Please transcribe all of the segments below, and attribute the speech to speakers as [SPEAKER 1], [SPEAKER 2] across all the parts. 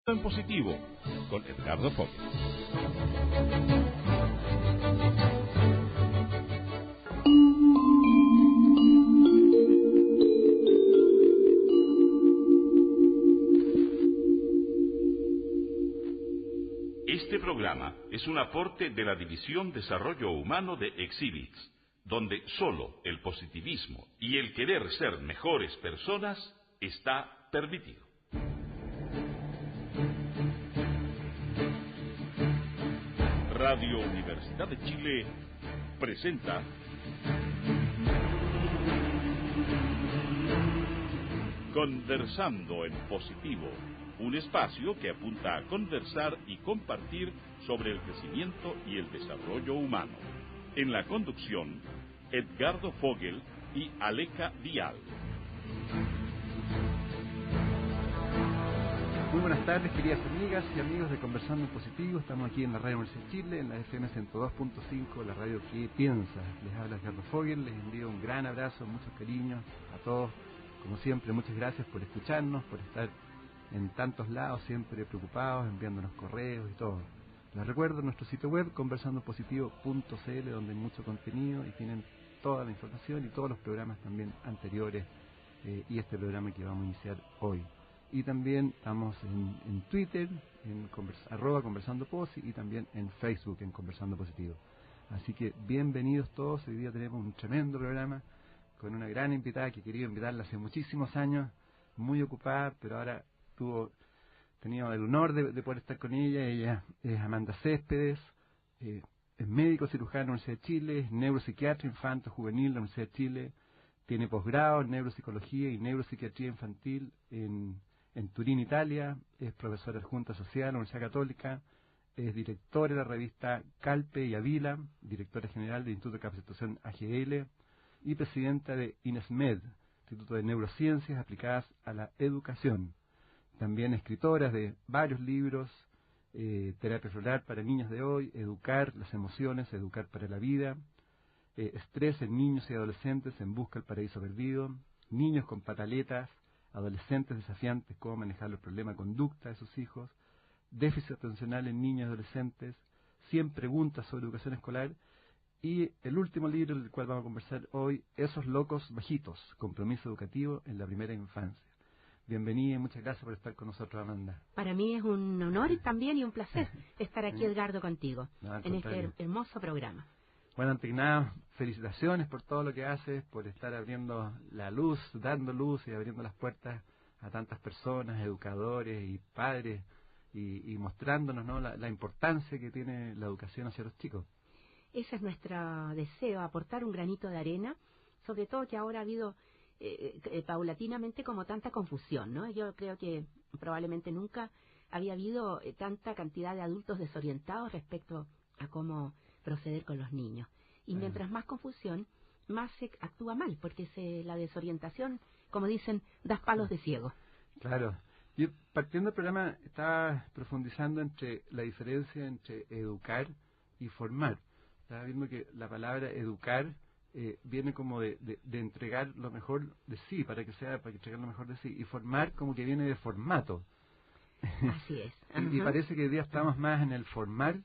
[SPEAKER 1] En positivo con Edgardo Fogel. Este programa es un aporte de la División Desarrollo Humano de Exhibits, donde solo el positivismo y el querer ser mejores personas está permitido. Radio Universidad de Chile presenta Conversando en Positivo, un espacio que apunta a conversar y compartir sobre el crecimiento y el desarrollo humano. En la conducción, Edgardo Fogel y Aleca Vial.
[SPEAKER 2] Muy buenas tardes, queridas amigas y amigos de Conversando en Positivo. Estamos aquí en la Radio Universidad de Chile, en la FM 102.5, la radio que piensa. Les habla Edgardo Fogel, les envío un gran abrazo, muchos cariños a todos. Como siempre, muchas gracias por escucharnos, por estar en tantos lados, siempre preocupados, enviándonos correos y todo. Les recuerdo nuestro sitio web, conversandopositivo.cl, donde hay mucho contenido y tienen toda la información y todos los programas también anteriores y este programa que vamos a iniciar hoy. Y también estamos en Twitter, en @conversandoposi, y también en Facebook, en Conversando Positivo. Así que bienvenidos todos. Hoy día tenemos un tremendo programa con una gran invitada que he querido invitarla hace muchísimos años, muy ocupada, pero ahora tenido el honor de poder estar con ella. Ella es Amanda Céspedes, es médico cirujano en la Universidad de Chile, es neuropsiquiatra infanto juvenil de la Universidad de Chile, tiene posgrado en neuropsicología y neuropsiquiatría infantil en Turín, Italia, es profesora adjunta social en la Universidad Católica, es directora de la revista Calpe y Avila, directora general del Instituto de Capacitación AGL y presidenta de INESMED, Instituto de Neurociencias Aplicadas a la Educación. También escritora de varios libros, Terapia Floral para Niños de Hoy, Educar las Emociones, Educar para la Vida, Estrés en Niños y Adolescentes en Busca del Paraíso Perdido, Niños con Pataletas, Adolescentes desafiantes, cómo manejar los problemas de conducta de sus hijos, Déficit atencional en niños y adolescentes, 100 preguntas sobre educación escolar, y el último libro del cual vamos a conversar hoy, Esos locos bajitos, compromiso educativo en la primera infancia. Bienvenida y muchas gracias por estar con nosotros, Amanda.
[SPEAKER 3] Para mí es un honor también y un placer estar aquí, Edgardo, contigo, en este hermoso programa.
[SPEAKER 2] Bueno, antes que nada, felicitaciones por todo lo que haces, por estar abriendo la luz, dando luz y abriendo las puertas a tantas personas, educadores y padres, y mostrándonos, ¿no?, la importancia que tiene la educación hacia los chicos.
[SPEAKER 3] Ese es nuestro deseo, aportar un granito de arena, sobre todo que ahora ha habido paulatinamente como tanta confusión, ¿no? Yo creo que probablemente nunca había habido tanta cantidad de adultos desorientados respecto a cómo proceder con los niños. Y mientras más confusión, más se actúa mal, porque la desorientación, como dicen, da palos de ciego.
[SPEAKER 2] Claro. Yo, partiendo del programa, estaba profundizando entre la diferencia entre educar y formar. Estaba viendo que la palabra educar viene como de entregar lo mejor de sí, para que entregar lo mejor de sí, y formar como que viene de formato.
[SPEAKER 3] Así es.
[SPEAKER 2] Y parece que hoy día estamos más en el formar,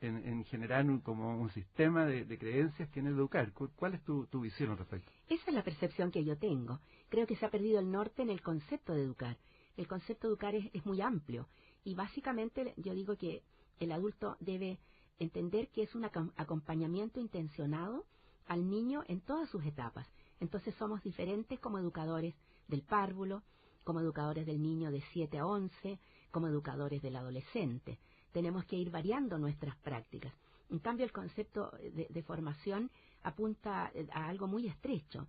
[SPEAKER 2] en generar como un sistema de creencias que en educar. ¿Cuál es tu visión al respecto?
[SPEAKER 3] Esa es la percepción que yo tengo. Creo que se ha perdido el norte en el concepto de educar. El concepto de educar es muy amplio, y básicamente yo digo que el adulto debe entender que es un acompañamiento intencionado al niño en todas sus etapas. Entonces somos diferentes como educadores del párvulo, como educadores del niño de 7 a 11, como educadores del adolescente. Tenemos que ir variando nuestras prácticas. En cambio, el concepto de formación apunta a algo muy estrecho.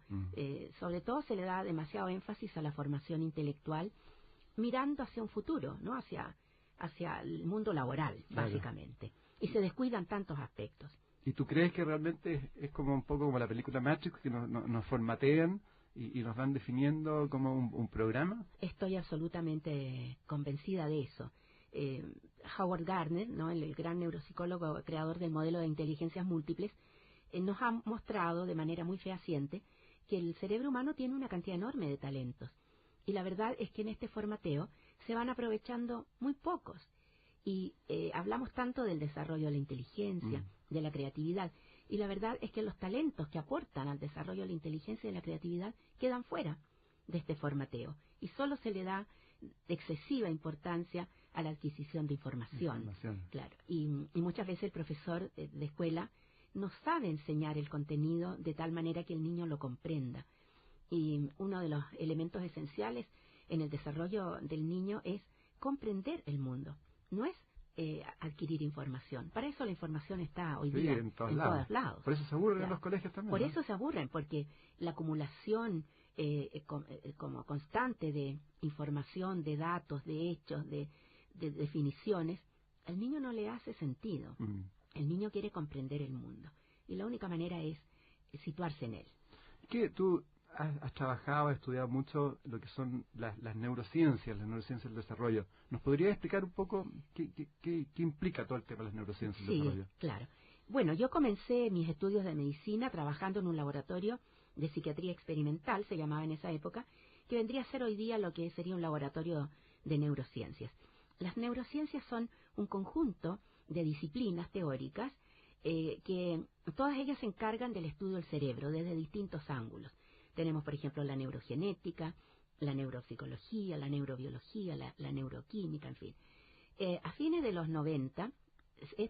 [SPEAKER 3] Sobre todo se le da demasiado énfasis a la formación intelectual, mirando hacia un futuro, ¿no? Hacia el mundo laboral, básicamente. Y se descuidan tantos aspectos.
[SPEAKER 2] ¿Y tú crees que realmente es como un poco como la película Matrix, que nos formatean y nos van definiendo como un programa?
[SPEAKER 3] Estoy absolutamente convencida de eso. Howard Gardner, ¿no?, el gran neuropsicólogo creador del modelo de inteligencias múltiples, nos ha mostrado de manera muy fehaciente que el cerebro humano tiene una cantidad enorme de talentos. Y la verdad es que en este formateo se van aprovechando muy pocos. Y hablamos tanto del desarrollo de la inteligencia, de la creatividad, y la verdad es que los talentos que aportan al desarrollo de la inteligencia y de la creatividad quedan fuera de este formateo, y solo se le da excesiva importancia a la adquisición de información. Claro, y muchas veces el profesor de escuela no sabe enseñar el contenido de tal manera que el niño lo comprenda. Y uno de los elementos esenciales en el desarrollo del niño es comprender el mundo, no es adquirir información. Para eso la información está hoy día en todos lados.
[SPEAKER 2] Por eso se aburren en los colegios también.
[SPEAKER 3] Por eso se aburren, porque la acumulación como constante de información, de datos, de hechos, de definiciones, al niño no le hace sentido. El niño quiere comprender el mundo, y la única manera es situarse en él.
[SPEAKER 2] ¿Qué tú has trabajado, has estudiado mucho lo que son las neurociencias del desarrollo? ¿Nos podrías explicar un poco qué implica todo el tema de las neurociencias del desarrollo?
[SPEAKER 3] Sí, claro. Bueno, yo comencé mis estudios de medicina trabajando en un laboratorio de psiquiatría experimental, se llamaba en esa época, que vendría a ser hoy día lo que sería un laboratorio de neurociencias. Las neurociencias son un conjunto de disciplinas teóricas que todas ellas se encargan del estudio del cerebro desde distintos ángulos. Tenemos, por ejemplo, la neurogenética, la neuropsicología, la neurobiología, la neuroquímica, en fin. A fines de los 90,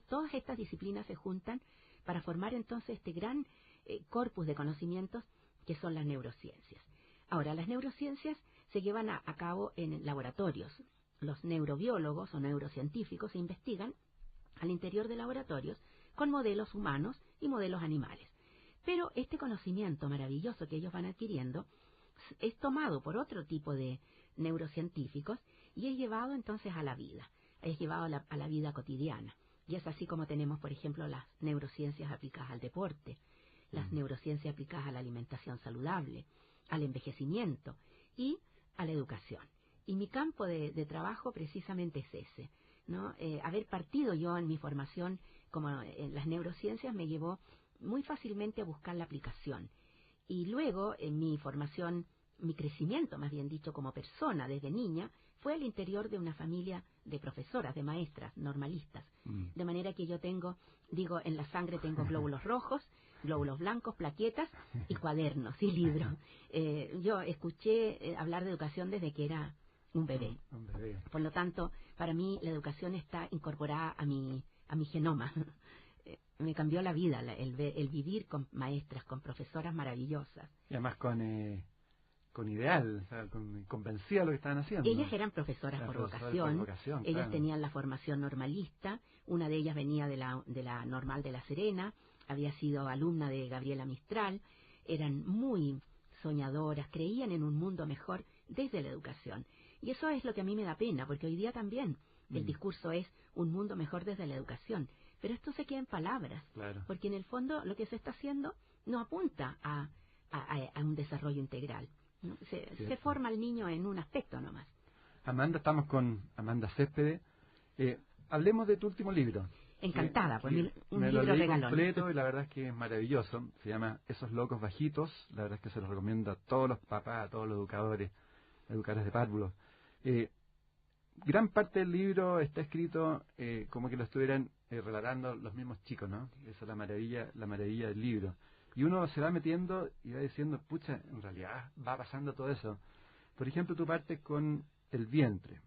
[SPEAKER 3] todas estas disciplinas se juntan para formar entonces este gran corpus de conocimientos que son las neurociencias. Ahora, las neurociencias se llevan a cabo en laboratorios. Los neurobiólogos o neurocientíficos investigan al interior de laboratorios con modelos humanos y modelos animales. Pero este conocimiento maravilloso que ellos van adquiriendo es tomado por otro tipo de neurocientíficos y es llevado entonces a la vida, es llevado a la vida cotidiana. Y es así como tenemos, por ejemplo, las neurociencias aplicadas al deporte, las neurociencias aplicadas a la alimentación saludable, al envejecimiento y a la educación. Y mi campo de trabajo precisamente es ese, ¿no? Haber partido yo en mi formación como en las neurociencias me llevó muy fácilmente a buscar la aplicación. Y luego, en mi formación, mi crecimiento, más bien dicho, como persona desde niña, fue al interior de una familia de profesoras, de maestras, normalistas. De manera que yo digo, en la sangre tengo glóbulos rojos, glóbulos blancos, plaquetas y cuadernos y libros. Yo escuché hablar de educación desde que era un bebé. Por lo tanto, para mí la educación está incorporada a mi genoma. Me cambió la vida el vivir con maestras, con profesoras maravillosas.
[SPEAKER 2] Y además con ideal, o sea, convencida de lo que estaban haciendo.
[SPEAKER 3] Ellas eran profesoras por vocación, ellas
[SPEAKER 2] claro.
[SPEAKER 3] Tenían la formación normalista, una de ellas venía de la Normal de La Serena, había sido alumna de Gabriela Mistral, eran muy soñadoras, creían en un mundo mejor desde la educación. Y eso es lo que a mí me da pena, porque hoy día también el discurso es un mundo mejor desde la educación. Pero esto se queda en palabras,
[SPEAKER 2] claro.
[SPEAKER 3] Porque en el fondo lo que se está haciendo no apunta a un desarrollo integral. ¿No? Se forma al niño en un aspecto nomás.
[SPEAKER 2] Amanda, estamos con Amanda Céspedes. Hablemos de tu último libro.
[SPEAKER 3] Encantada, pues un
[SPEAKER 2] me
[SPEAKER 3] libro
[SPEAKER 2] lo leí
[SPEAKER 3] regalón.
[SPEAKER 2] completo y la verdad es que es maravilloso. Se llama Esos locos bajitos. La verdad es que se los recomiendo a todos los papás, a todos los educadores de párvulos. Gran parte del libro está escrito como que lo estuvieran relatando los mismos chicos, ¿no? Esa es la maravilla del libro. Y uno se va metiendo y va diciendo, pucha, en realidad va pasando todo eso. Por ejemplo, tú partes con el vientre.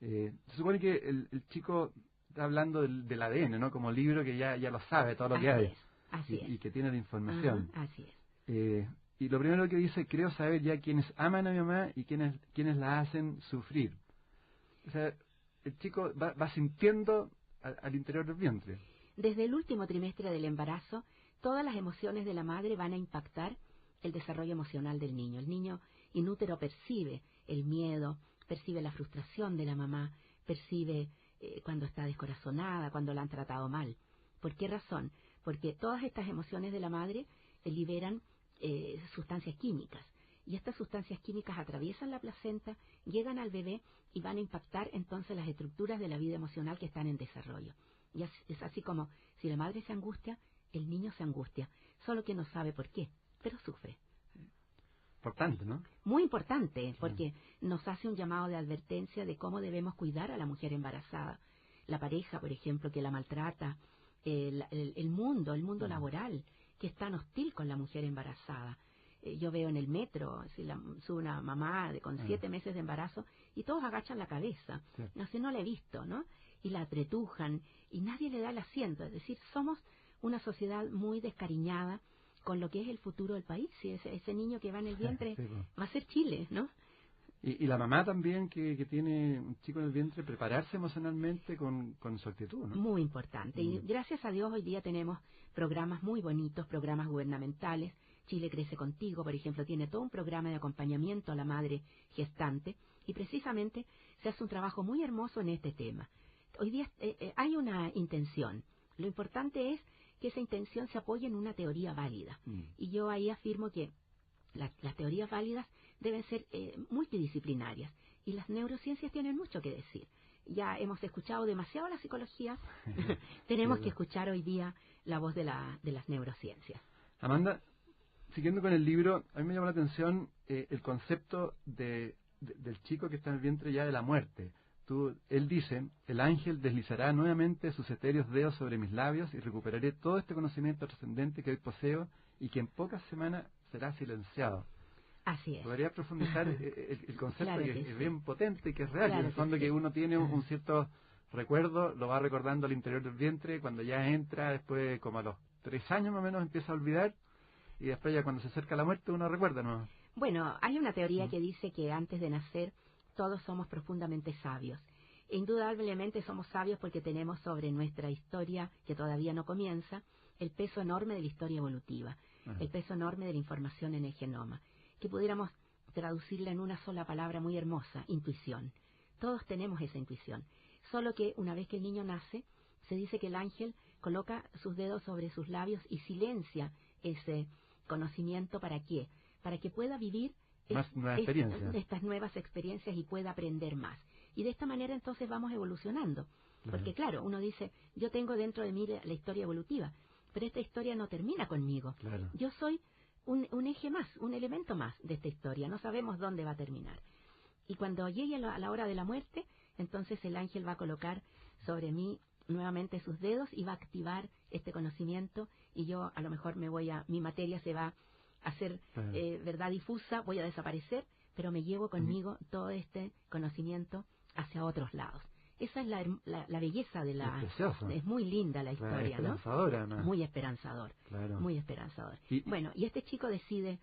[SPEAKER 2] Se supone que el chico está hablando del ADN, ¿no? Como libro que ya lo sabe, todo lo que hay.
[SPEAKER 3] Así es.
[SPEAKER 2] Y que tiene la información.
[SPEAKER 3] Así es.
[SPEAKER 2] Y lo primero que dice, creo saber ya quiénes aman a mi mamá y quiénes la hacen sufrir. O sea, el chico va sintiendo al interior del vientre.
[SPEAKER 3] Desde el último trimestre del embarazo, todas las emociones de la madre van a impactar el desarrollo emocional del niño. El niño inútero percibe el miedo, percibe la frustración de la mamá, percibe cuando está descorazonada, cuando la han tratado mal. ¿Por qué razón? Porque todas estas emociones de la madre liberan sustancias químicas. Y estas sustancias químicas atraviesan la placenta, llegan al bebé y van a impactar entonces las estructuras de la vida emocional que están en desarrollo. Y es así como si la madre se angustia, el niño se angustia, solo que no sabe por qué, pero sufre.
[SPEAKER 2] Importante, ¿no?
[SPEAKER 3] Muy importante, porque nos hace un llamado de advertencia de cómo debemos cuidar a la mujer embarazada. La pareja, por ejemplo, que la maltrata, el mundo laboral, que es tan hostil con la mujer embarazada. Yo veo en el metro, si sube una mamá con 7 meses de embarazo y todos agachan la cabeza.
[SPEAKER 2] Sí.
[SPEAKER 3] No sé, no la he visto, ¿no? Y la apretujan y nadie le da el asiento. Es decir, somos una sociedad muy descariñada con lo que es el futuro del país. Y ese niño que va en el vientre
[SPEAKER 2] Sí, pues.
[SPEAKER 3] va a ser Chile, ¿no?
[SPEAKER 2] Y la mamá también que tiene un chico en el vientre, prepararse emocionalmente con su actitud, ¿no?
[SPEAKER 3] Muy importante. Y gracias a Dios hoy día tenemos programas muy bonitos, programas gubernamentales. Chile Crece Contigo, por ejemplo, tiene todo un programa de acompañamiento a la madre gestante y precisamente se hace un trabajo muy hermoso en este tema. Hoy día hay una intención. Lo importante es que esa intención se apoye en una teoría válida. Y yo ahí afirmo que las teorías válidas deben ser multidisciplinarias y las neurociencias tienen mucho que decir. Ya hemos escuchado demasiado la psicología, tenemos que escuchar hoy día la voz de las neurociencias.
[SPEAKER 2] Amanda, siguiendo con el libro, a mí me llamó la atención el concepto del chico que está en el vientre ya de la muerte. Él dice, el ángel deslizará nuevamente sus etéreos dedos sobre mis labios y recuperaré todo este conocimiento trascendente que hoy poseo y que en pocas semanas será silenciado.
[SPEAKER 3] Así es.
[SPEAKER 2] ¿Podría profundizar el concepto
[SPEAKER 3] Claro
[SPEAKER 2] que
[SPEAKER 3] que
[SPEAKER 2] es
[SPEAKER 3] sí.
[SPEAKER 2] bien potente y que es real?
[SPEAKER 3] Claro
[SPEAKER 2] En el fondo
[SPEAKER 3] que sí.
[SPEAKER 2] que uno tiene un cierto recuerdo, lo va recordando al interior del vientre, cuando ya entra, después como a los 3 años más o menos empieza a olvidar, y después ya cuando se acerca la muerte uno recuerda, ¿no?
[SPEAKER 3] Bueno, hay una teoría que dice que antes de nacer todos somos profundamente sabios. Indudablemente somos sabios porque tenemos sobre nuestra historia, que todavía no comienza, el peso enorme de la historia evolutiva, el peso enorme de la información en el genoma, que pudiéramos traducirla en una sola palabra muy hermosa, intuición. Todos tenemos esa intuición, solo que una vez que el niño nace, se dice que el ángel coloca sus dedos sobre sus labios y silencia ese conocimiento. ¿Para qué? Para que pueda vivir estas nuevas experiencias y pueda aprender más. Y de esta manera entonces vamos evolucionando. Porque claro, uno dice, yo tengo dentro de mí la historia evolutiva, pero esta historia no termina conmigo.
[SPEAKER 2] Claro.
[SPEAKER 3] Yo soy un eje más, un elemento más de esta historia. No sabemos dónde va a terminar. Y cuando llegue a la hora de la muerte, entonces el ángel va a colocar sobre mí nuevamente sus dedos y va a activar este conocimiento y yo a lo mejor mi materia se va a hacer verdad difusa, voy a desaparecer, pero me llevo conmigo todo este conocimiento hacia otros lados. Esa es la belleza de la... Es muy linda la historia,
[SPEAKER 2] esperanzadora,
[SPEAKER 3] ¿no? Muy esperanzador,
[SPEAKER 2] claro.
[SPEAKER 3] Muy esperanzador. Bueno, y este chico decide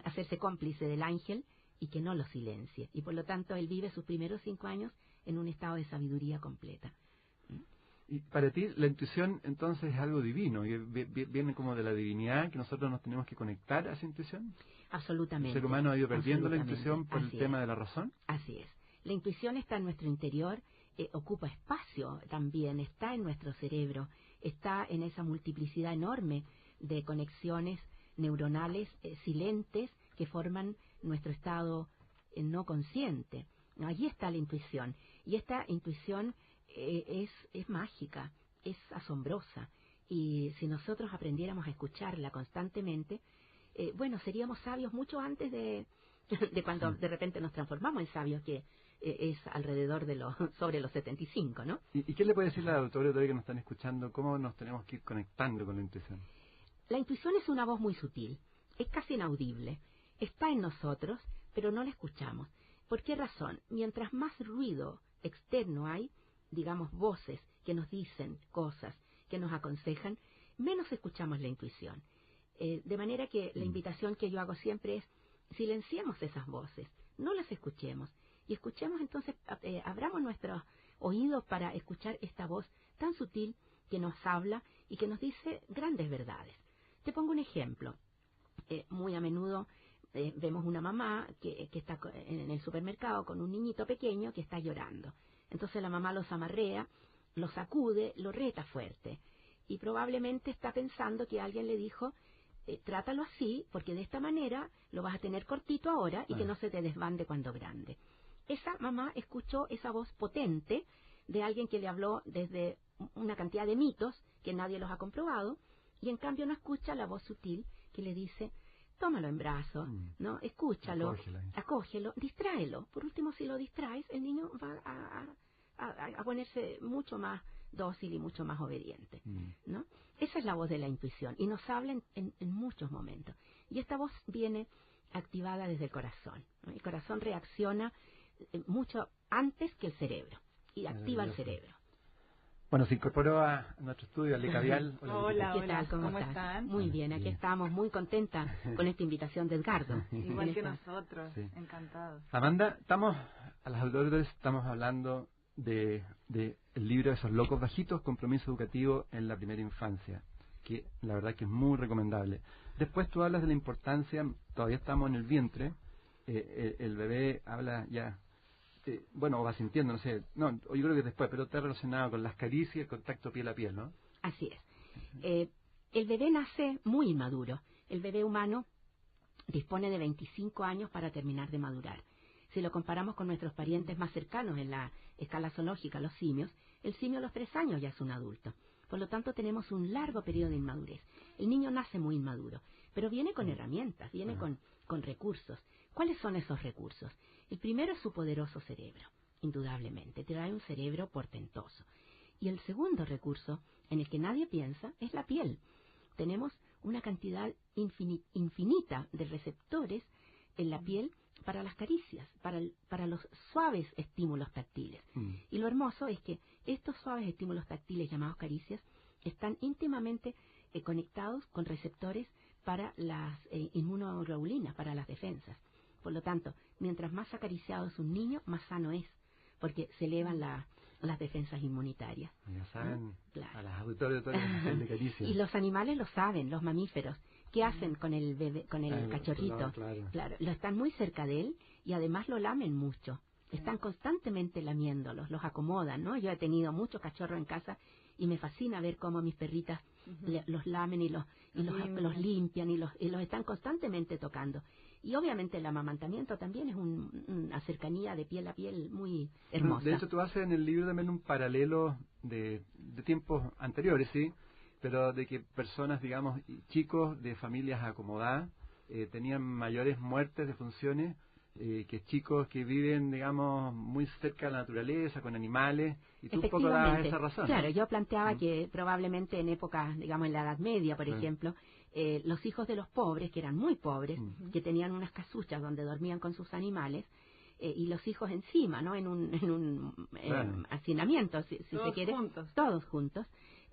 [SPEAKER 3] hacerse cómplice del ángel y que no lo silencie. Y por lo tanto él vive sus primeros 5 años en un estado de sabiduría completa.
[SPEAKER 2] Y para ti la intuición entonces es algo divino, y viene como de la divinidad, que nosotros nos tenemos que conectar a esa intuición.
[SPEAKER 3] Absolutamente.
[SPEAKER 2] ¿El ser humano ha ido perdiendo la intuición por el tema de la razón?
[SPEAKER 3] Así es. La intuición está en nuestro interior, ocupa espacio también, está en nuestro cerebro, está en esa multiplicidad enorme de conexiones neuronales silentes que forman nuestro estado no consciente. Allí está la intuición. Y esta intuición es mágica, es asombrosa. Y si nosotros aprendiéramos a escucharla constantemente, bueno, seríamos sabios mucho antes de cuando de repente nos transformamos en sabios, que es alrededor de sobre los 75, ¿no?
[SPEAKER 2] ¿Y qué le puede decir a la doctora que nos están escuchando? ¿Cómo nos tenemos que ir conectando con la intuición?
[SPEAKER 3] La intuición es una voz muy sutil, es casi inaudible, está en nosotros, pero no la escuchamos. ¿Por qué razón? Mientras más ruido externo hay, digamos voces que nos dicen cosas, que nos aconsejan, menos escuchamos la intuición. De manera que la invitación que yo hago siempre es, silenciemos esas voces, no las escuchemos, y escuchemos entonces, abramos nuestros oídos para escuchar esta voz tan sutil que nos habla y que nos dice grandes verdades. Te pongo un ejemplo. Muy a menudo vemos una mamá que está en el supermercado con un niñito pequeño que está llorando. Entonces la mamá los amarrea, los sacude, lo reta fuerte. Y probablemente está pensando que alguien le dijo, trátalo así, porque de esta manera lo vas a tener cortito ahora y que no se te desbande cuando grande. Esa mamá escuchó esa voz potente de alguien que le habló desde una cantidad de mitos que nadie los ha comprobado, y en cambio no escucha la voz sutil que le dice, tómalo en brazos, ¿no? Escúchalo, acógelo, distráelo. Por último, si lo distraes, el niño va a ponerse mucho más dócil y mucho más obediente, ¿no? Esa es la voz de la intuición y nos habla en muchos momentos. Y esta voz viene activada desde el corazón, ¿no? El corazón reacciona mucho antes que el cerebro y activa el cerebro.
[SPEAKER 2] Bueno, se incorporó a nuestro estudio Ale Cavial.
[SPEAKER 4] Hola,
[SPEAKER 3] ¿Qué tal? ¿Cómo
[SPEAKER 4] están?
[SPEAKER 3] Muy bien, aquí estamos muy contentas con esta invitación de Edgardo.
[SPEAKER 4] Igual que nosotros, encantados.
[SPEAKER 2] Amanda, a las autoridades estamos hablando de el libro de Esos locos bajitos, compromiso educativo en la primera infancia, que la verdad que es muy recomendable. Después tú hablas de la importancia, todavía estamos en el vientre, el bebé habla ya, bueno, va sintiendo, no sé, no, yo creo que después, pero está relacionado con las caricias y el contacto piel a piel, ¿no?
[SPEAKER 3] Así es. El bebé nace muy inmaduro. El bebé humano dispone de 25 años para terminar de madurar. Si lo comparamos con nuestros parientes más cercanos en la escala zoológica, los simios, el simio a los 3 años ya es un adulto. Por lo tanto, tenemos un largo periodo de inmadurez. El niño nace muy inmaduro, pero viene con herramientas, viene con recursos. ¿Cuáles son esos recursos? El primero es su poderoso cerebro, indudablemente. Te da un cerebro portentoso. Y el segundo recurso, en el que nadie piensa, es la piel. Tenemos una cantidad infinita de receptores en la piel para las caricias, para los suaves estímulos táctiles. Y lo hermoso es que estos suaves estímulos táctiles llamados caricias están íntimamente conectados con receptores para las inmunoglobulinas, para las defensas. Por lo tanto, mientras más acariciado es un niño, más sano es, porque se elevan las defensas inmunitarias.
[SPEAKER 2] Ya saben,
[SPEAKER 3] claro.
[SPEAKER 2] A las auditoras de caricias.
[SPEAKER 3] Y los animales lo saben, los mamíferos. ¿Qué hacen con el bebé, con el cachorrito? Claro, lo están muy cerca de él y además lo lamen mucho. Están constantemente lamiéndolos, los acomodan, ¿no? Yo he tenido muchos cachorros en casa y me fascina ver cómo mis perritas los lamen y los limpian y los están constantemente tocando. Y obviamente el amamantamiento también es una cercanía de piel a piel muy hermosa.
[SPEAKER 2] De hecho, tú haces en el libro también un paralelo de tiempos anteriores, ¿sí? Pero de que personas, digamos, chicos de familias acomodadas tenían mayores muertes de funciones que chicos que viven, digamos, muy cerca de la naturaleza, con animales, y tú un poco das esa razón.
[SPEAKER 3] Claro, ¿no? Yo planteaba que probablemente en épocas, digamos, en la Edad Media, por ejemplo, los hijos de los pobres, que eran muy pobres, que tenían unas casuchas donde dormían con sus animales, y los hijos encima, ¿no? En un hacinamiento, si se quiere, todos juntos.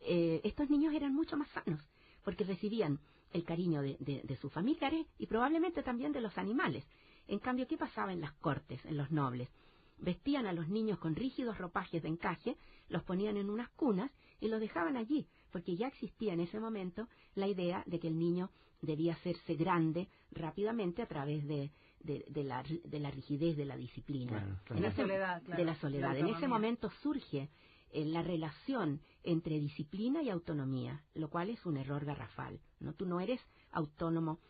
[SPEAKER 3] Estos niños eran mucho más sanos, porque recibían el cariño de sus familiares y probablemente también de los animales. En cambio, ¿qué pasaba en las cortes, en los nobles? Vestían a los niños con rígidos ropajes de encaje, los ponían en unas cunas y los dejaban allí, porque ya existía en ese momento la idea de que el niño debía hacerse grande rápidamente a través de la rigidez, de la disciplina.
[SPEAKER 4] De la soledad.
[SPEAKER 3] De la soledad. En ese momento surge la relación entre disciplina y autonomía, lo cual es un error garrafal, ¿no? Tú no eres autónomo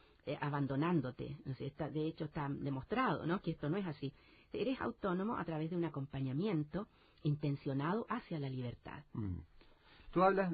[SPEAKER 3] abandonándote, ¿no? De hecho está demostrado, ¿no?, que esto no es así. Eres autónomo a través de un acompañamiento intencionado hacia la libertad.
[SPEAKER 2] Tú hablas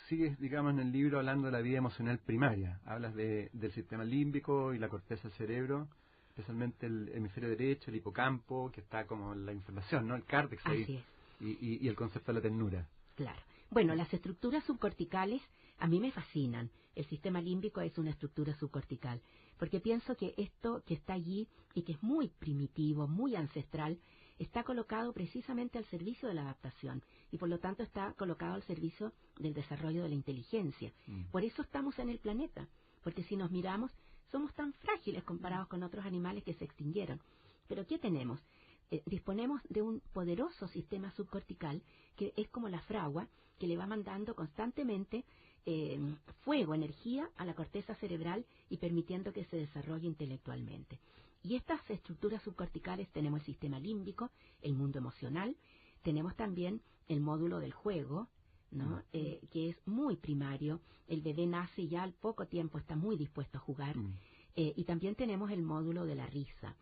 [SPEAKER 2] sigues, digamos, en el libro hablando de la vida emocional primaria, hablas del sistema límbico y la corteza del cerebro, especialmente el hemisferio derecho, el hipocampo, que está como la información, ¿no?, el córtex ahí, y el concepto de la ternura.
[SPEAKER 3] Claro. Bueno, las estructuras subcorticales a mí me fascinan. El sistema límbico es una estructura subcortical, porque pienso que esto que está allí y que es muy primitivo, muy ancestral, está colocado precisamente al servicio de la adaptación y por lo tanto está colocado al servicio del desarrollo de la inteligencia. Por eso estamos en el planeta, porque si nos miramos somos tan frágiles comparados con otros animales que se extinguieron. Pero ¿qué tenemos? Disponemos de un poderoso sistema subcortical que es como la fragua que le va mandando constantemente fuego, energía a la corteza cerebral y permitiendo que se desarrolle intelectualmente. Y estas estructuras subcorticales tenemos el sistema límbico, el mundo emocional, tenemos también el módulo del juego, ¿no? Que es muy primario. El bebé nace y ya al poco tiempo está muy dispuesto a jugar. Y también tenemos el módulo de la risa.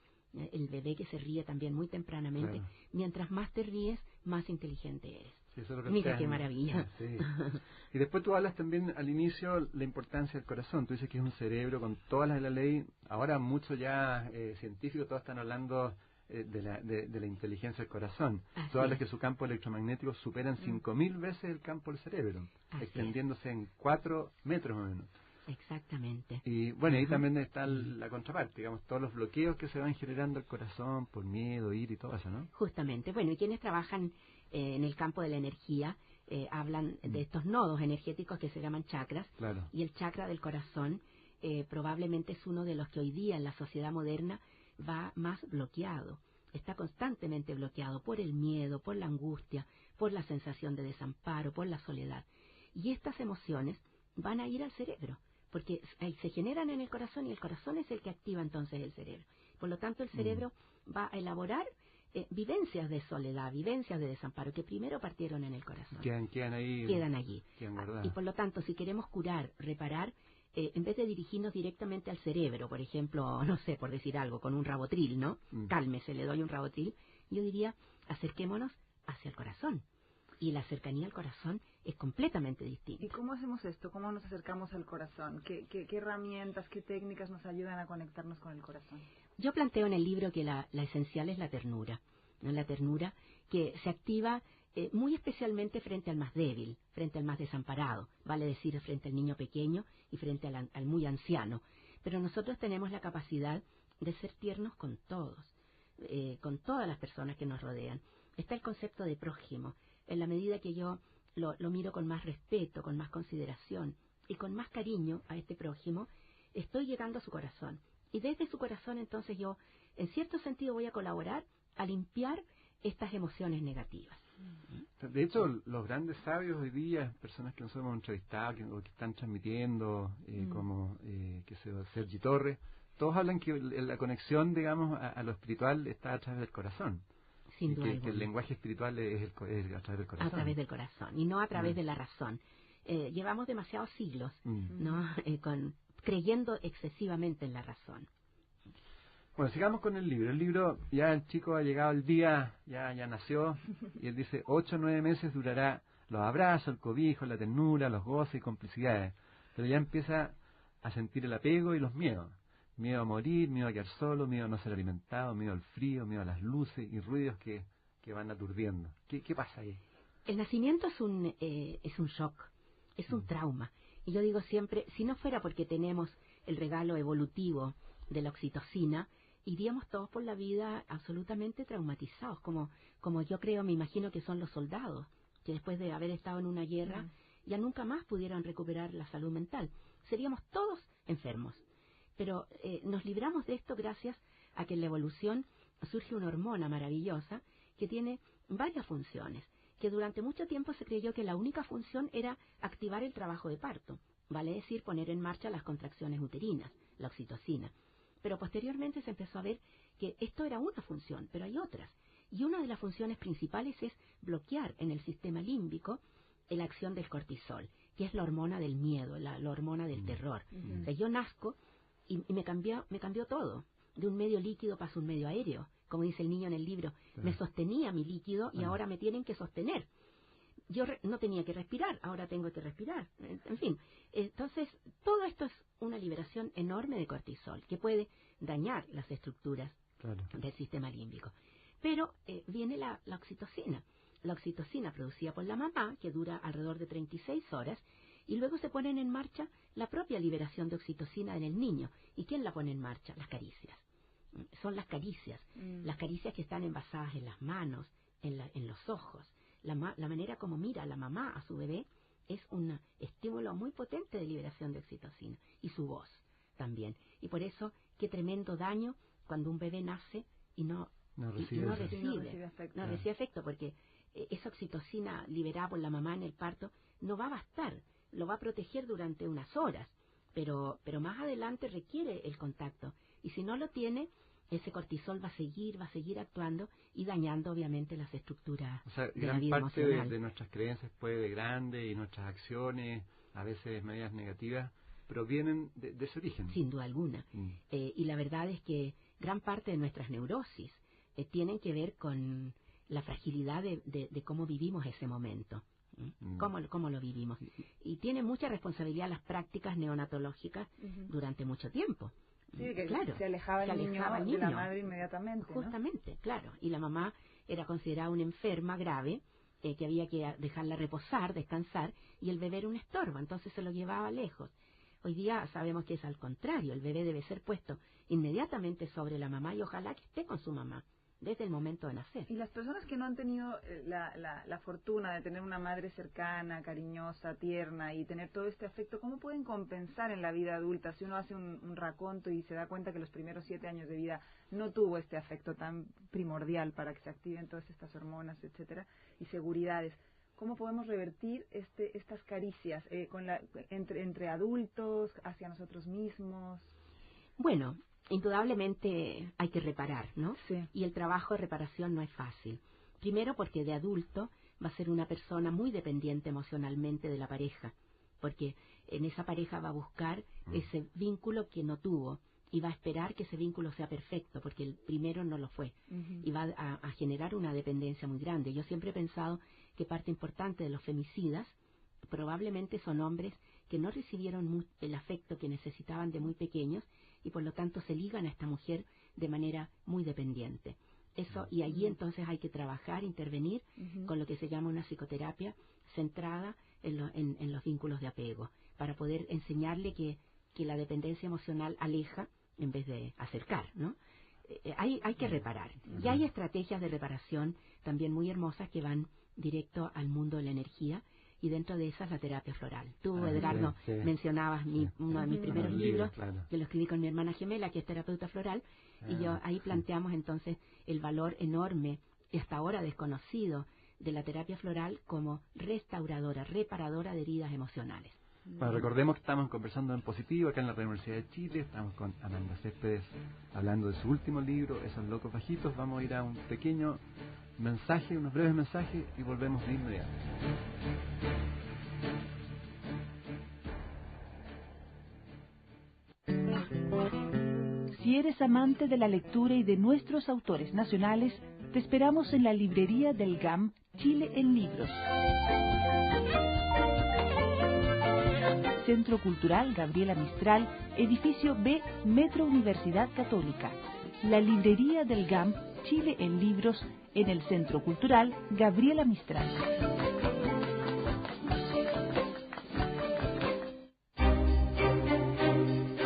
[SPEAKER 3] El bebé que se ríe también muy tempranamente. Mientras más te ríes, más inteligente eres.
[SPEAKER 2] Sí, eso es lo que
[SPEAKER 3] Mira qué maravilla.
[SPEAKER 2] Sí. Y después tú hablas también al inicio la importancia del corazón. Tú dices que es un cerebro con todas las de la ley. Ahora muchos ya científicos, todos están hablando de la inteligencia del corazón.
[SPEAKER 3] Así
[SPEAKER 2] Tú hablas
[SPEAKER 3] es.
[SPEAKER 2] que su campo electromagnético superan 5.000 veces el campo del cerebro,
[SPEAKER 3] Así
[SPEAKER 2] extendiéndose en 4 metros más o menos.
[SPEAKER 3] Exactamente.
[SPEAKER 2] Y bueno, ahí también está la contraparte, digamos, todos los bloqueos que se van generando al corazón por miedo, ira y todo eso, ¿no?
[SPEAKER 3] Justamente. Bueno, y quienes trabajan en el campo de la energía hablan de estos nodos energéticos que se llaman chakras.
[SPEAKER 2] Claro.
[SPEAKER 3] Y el chakra del corazón probablemente es uno de los que hoy día en la sociedad moderna va más bloqueado. Está constantemente bloqueado por el miedo, por la angustia, por la sensación de desamparo, por la soledad. Y estas emociones van a ir al cerebro, porque se generan en el corazón y el corazón es el que activa entonces el cerebro. Por lo tanto, el cerebro va a elaborar vivencias de soledad, vivencias de desamparo, que primero partieron en el corazón.
[SPEAKER 2] Quedan ahí.
[SPEAKER 3] Quedan allí.
[SPEAKER 2] Quedan guardadas.
[SPEAKER 3] Y por lo tanto, si queremos curar, reparar, en vez de dirigirnos directamente al cerebro, por ejemplo, no sé, por decir algo, con un rabotril, ¿no? Cálmese, le doy un rabotril. Yo diría, acerquémonos hacia el corazón. Y la cercanía al corazón es completamente distinta.
[SPEAKER 4] ¿Y cómo hacemos esto? ¿Cómo nos acercamos al corazón? ¿Qué herramientas, qué técnicas nos ayudan a conectarnos con el corazón?
[SPEAKER 3] Yo planteo en el libro que la esencial es la ternura, ¿no? La ternura que se activa muy especialmente frente al más débil, frente al más desamparado, vale decir, frente al niño pequeño y frente al muy anciano. Pero nosotros tenemos la capacidad de ser tiernos con todos, con todas las personas que nos rodean. Está el concepto de prójimo. En la medida que yo lo miro con más respeto, con más consideración y con más cariño a este prójimo, estoy llegando a su corazón. Y desde su corazón entonces yo, en cierto sentido, voy a colaborar a limpiar estas emociones negativas.
[SPEAKER 2] De hecho, los grandes sabios hoy día, personas que nosotros hemos entrevistado o que están transmitiendo, como Sergi Torres, todos hablan que la conexión, digamos, a lo espiritual está a través del corazón.
[SPEAKER 3] Sin duda
[SPEAKER 2] que el lenguaje espiritual es a través del corazón.
[SPEAKER 3] A través del corazón y no a través de la razón. Llevamos demasiados siglos, ¿no? Creyendo excesivamente en la razón.
[SPEAKER 2] Bueno, sigamos con el libro. El libro, ya el chico ha llegado el día, ya nació, y él dice, 8 o 9 meses durará los abrazos, el cobijo, la ternura, los goces y complicidades. Pero ya empieza a sentir el apego y los miedos. Miedo a morir, miedo a quedar solo, miedo a no ser alimentado, miedo al frío, miedo a las luces y ruidos que van aturdiendo. ¿Qué pasa ahí?
[SPEAKER 3] El nacimiento es un shock, es un trauma. Y yo digo siempre, si no fuera porque tenemos el regalo evolutivo de la oxitocina, iríamos todos por la vida absolutamente traumatizados, como yo creo, me imagino que son los soldados, que después de haber estado en una guerra ya nunca más pudieron recuperar la salud mental. Seríamos todos enfermos. Pero nos libramos de esto gracias a que en la evolución surge una hormona maravillosa que tiene varias funciones, que durante mucho tiempo se creyó que la única función era activar el trabajo de parto, vale decir, poner en marcha las contracciones uterinas, la oxitocina. Pero posteriormente se empezó a ver que esto era una función, pero hay otras. Y una de las funciones principales es bloquear en el sistema límbico la acción del cortisol, que es la hormona del miedo, la hormona del terror. O sea, yo nazco y me cambió todo. De un medio líquido pasó a un medio aéreo. Como dice el niño en el libro, me sostenía mi líquido y ahora me tienen que sostener. Yo no tenía que respirar, ahora tengo que respirar. En fin, entonces todo esto es una liberación enorme de cortisol que puede dañar las estructuras del sistema límbico. Pero viene la oxitocina. La oxitocina producida por la mamá, que dura alrededor de 36 horas, y luego se ponen en marcha la propia liberación de oxitocina en el niño. ¿Y quién la pone en marcha? Las caricias. Son las caricias que están envasadas en las manos, en los ojos. La manera como mira la mamá a su bebé es un estímulo muy potente de liberación de oxitocina. Y su voz también. Y por eso, qué tremendo daño cuando un bebé nace y no recibe afecto, porque esa oxitocina liberada por la mamá en el parto no va a bastar, lo va a proteger durante unas horas, pero más adelante requiere el contacto, y si no lo tiene, ese cortisol va a seguir actuando y dañando obviamente las estructuras de la vida emocional.
[SPEAKER 2] Gran parte de nuestras creencias puede grande y nuestras acciones, a veces medidas negativas, provienen de ese origen.
[SPEAKER 3] Sin duda alguna. Y la verdad es que gran parte de nuestras neurosis tienen que ver con la fragilidad de cómo vivimos ese momento. ¿Cómo lo vivimos? Y tiene mucha responsabilidad las prácticas neonatológicas durante mucho tiempo.
[SPEAKER 4] Sí, que
[SPEAKER 3] claro,
[SPEAKER 4] se alejaba el niño de la madre inmediatamente.
[SPEAKER 3] Justamente, ¿no? Claro. Y la mamá era considerada una enferma grave, que había que dejarla reposar, descansar, y el bebé era un estorbo, entonces se lo llevaba lejos. Hoy día sabemos que es al contrario, el bebé debe ser puesto inmediatamente sobre la mamá y ojalá que esté con su mamá desde el momento de nacer.
[SPEAKER 4] Y las personas que no han tenido la fortuna de tener una madre cercana, cariñosa, tierna y tener todo este afecto, ¿cómo pueden compensar en la vida adulta? Si uno hace un raconto y se da cuenta que los primeros 7 años de vida no tuvo este afecto tan primordial para que se activen todas estas hormonas, etcétera, y seguridades, ¿cómo podemos revertir estas caricias entre adultos, hacia nosotros mismos?
[SPEAKER 3] Bueno, indudablemente hay que reparar, ¿no?
[SPEAKER 4] Sí.
[SPEAKER 3] Y el trabajo de reparación no es fácil. Primero porque de adulto va a ser una persona muy dependiente emocionalmente de la pareja, porque en esa pareja va a buscar ese vínculo que no tuvo y va a esperar que ese vínculo sea perfecto, porque el primero no lo fue, y va a generar una dependencia muy grande. Yo siempre he pensado que parte importante de los femicidas probablemente son hombres que no recibieron el afecto que necesitaban de muy pequeños y por lo tanto se ligan a esta mujer de manera muy dependiente. Eso, y allí entonces hay que trabajar, intervenir con lo que se llama una psicoterapia centrada en los vínculos de apego, para poder enseñarle que la dependencia emocional aleja en vez de acercar, ¿no? Hay que reparar. Y hay estrategias de reparación también muy hermosas que van directo al mundo de la energía, y dentro de esas la terapia floral. Tú, Edgardo, mencionabas uno de mis primeros libros, que lo escribí con mi hermana gemela, que es terapeuta floral, y yo ahí planteamos entonces el valor enorme, y hasta ahora desconocido, de la terapia floral como restauradora, reparadora de heridas emocionales.
[SPEAKER 2] Bueno, recordemos que estamos conversando en positivo acá en la Radio Universidad de Chile. Estamos con Amanda Céspedes hablando de su último libro, Esos locos bajitos. Vamos a ir a un pequeño mensaje, unos breves mensajes, y volvemos de inmediato.
[SPEAKER 5] Si eres amante de la lectura y de nuestros autores nacionales, te esperamos en la librería del GAM, Chile en Libros. Centro Cultural Gabriela Mistral, edificio B, Metro Universidad Católica. La librería del GAM, Chile en Libros, en el Centro Cultural Gabriela Mistral.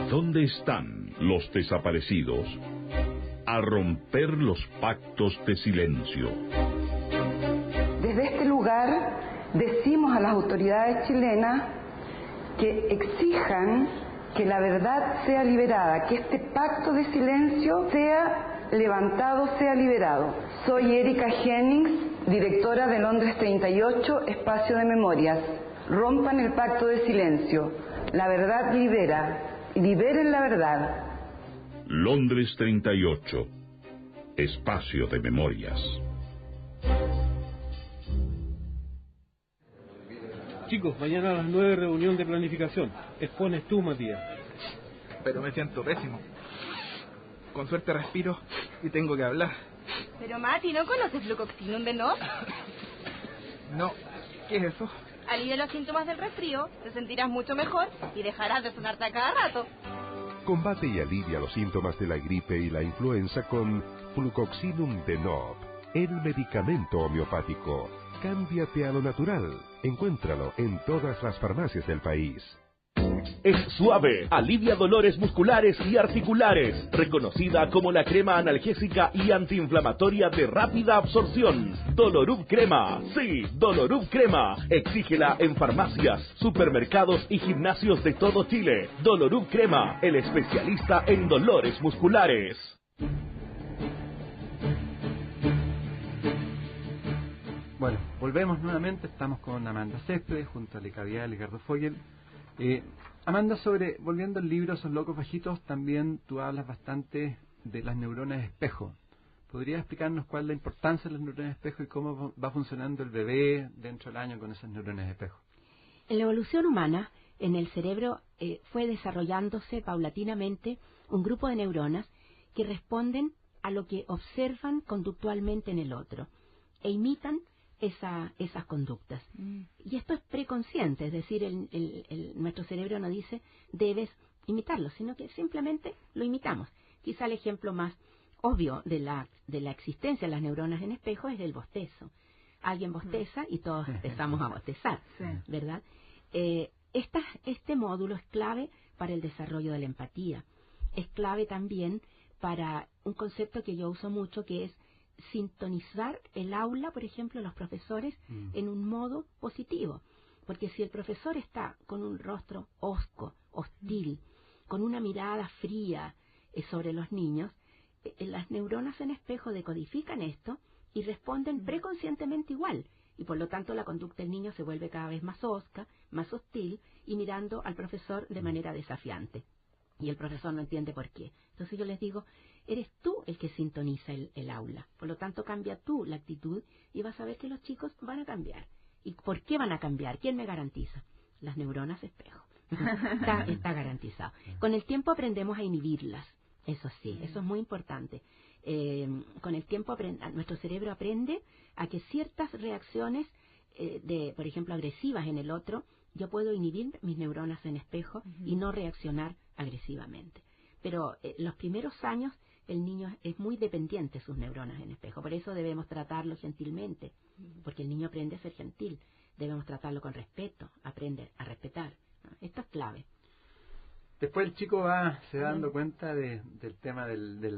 [SPEAKER 1] ¿Dónde están los desaparecidos? A romper los pactos de silencio.
[SPEAKER 6] Desde este lugar decimos a las autoridades chilenas que exijan que la verdad sea liberada, que este pacto de silencio sea levantado, sea liberado. Soy Erika Jennings, directora de Londres 38, Espacio de Memorias. Rompan el pacto de silencio. La verdad libera. Liberen la verdad.
[SPEAKER 1] Londres 38, Espacio de Memorias.
[SPEAKER 7] Chicos, mañana a las 9 reunión de planificación. Expones tú, Matías.
[SPEAKER 8] Pero me siento pésimo. Con suerte respiro y tengo que hablar.
[SPEAKER 9] Pero Mati, ¿no conoces Flucoxinum de NOP?
[SPEAKER 8] No, ¿qué es eso?
[SPEAKER 9] Alivia los síntomas del resfrío, te sentirás mucho mejor y dejarás de sonarte a cada rato.
[SPEAKER 10] Combate y alivia los síntomas de la gripe y la influenza con Flucoxinum de NOP, el medicamento homeopático. Cámbiate a lo natural. Encuéntralo en todas las farmacias del país.
[SPEAKER 11] Es suave, alivia dolores musculares y articulares, reconocida como la crema analgésica y antiinflamatoria de rápida absorción. Dolorub Crema, sí, Dolorub Crema. Exígela en farmacias, supermercados y gimnasios de todo Chile. Dolorub Crema, el especialista en dolores musculares.
[SPEAKER 2] Bueno, volvemos nuevamente, estamos con Amanda Céspedes junto a Erika Vial y Edgardo Fogel. Amanda, volviendo al libro Esos locos bajitos, también tú hablas bastante de las neuronas espejo. ¿Podrías explicarnos cuál es la importancia de las neuronas espejo y cómo va funcionando el bebé dentro del año con esas neuronas espejo?
[SPEAKER 3] En la evolución humana, en el cerebro fue desarrollándose paulatinamente un grupo de neuronas que responden a lo que observan conductualmente en el otro. e imitan esas conductas. Y esto es preconsciente, es decir, nuestro cerebro no dice debes imitarlo, sino que simplemente lo imitamos. Quizá el ejemplo más obvio de la existencia de las neuronas en espejo es el bostezo. Alguien bosteza y todos empezamos a bostezar, ¿verdad? Este módulo es clave para el desarrollo de la empatía. Es clave también para un concepto que yo uso mucho, que es sintonizar el aula, por ejemplo, los profesores, en un modo positivo. Porque si el profesor está con un rostro hosco, hostil, con una mirada fría sobre los niños, las neuronas en espejo decodifican esto y responden preconscientemente igual. Y por lo tanto la conducta del niño se vuelve cada vez más hosca, más hostil y mirando al profesor de manera desafiante. Y el profesor no entiende por qué. Entonces yo les digo, eres tú el que sintoniza el aula. Por lo tanto, cambia tú la actitud y vas a ver que los chicos van a cambiar. ¿Y por qué van a cambiar? ¿Quién me garantiza? Las neuronas espejo. Está garantizado. Con el tiempo aprendemos a inhibirlas. Eso sí, eso es muy importante. Con el tiempo nuestro cerebro aprende a que ciertas reacciones, por ejemplo, agresivas en el otro, yo puedo inhibir mis neuronas en espejo y no reaccionar agresivamente. Pero los primeros años el niño es muy dependiente de sus neuronas en espejo. Por eso debemos tratarlo gentilmente, porque el niño aprende a ser gentil. Debemos tratarlo con respeto, aprende a respetar, ¿no? Esto es clave.
[SPEAKER 2] Después el chico se va dando cuenta del tema de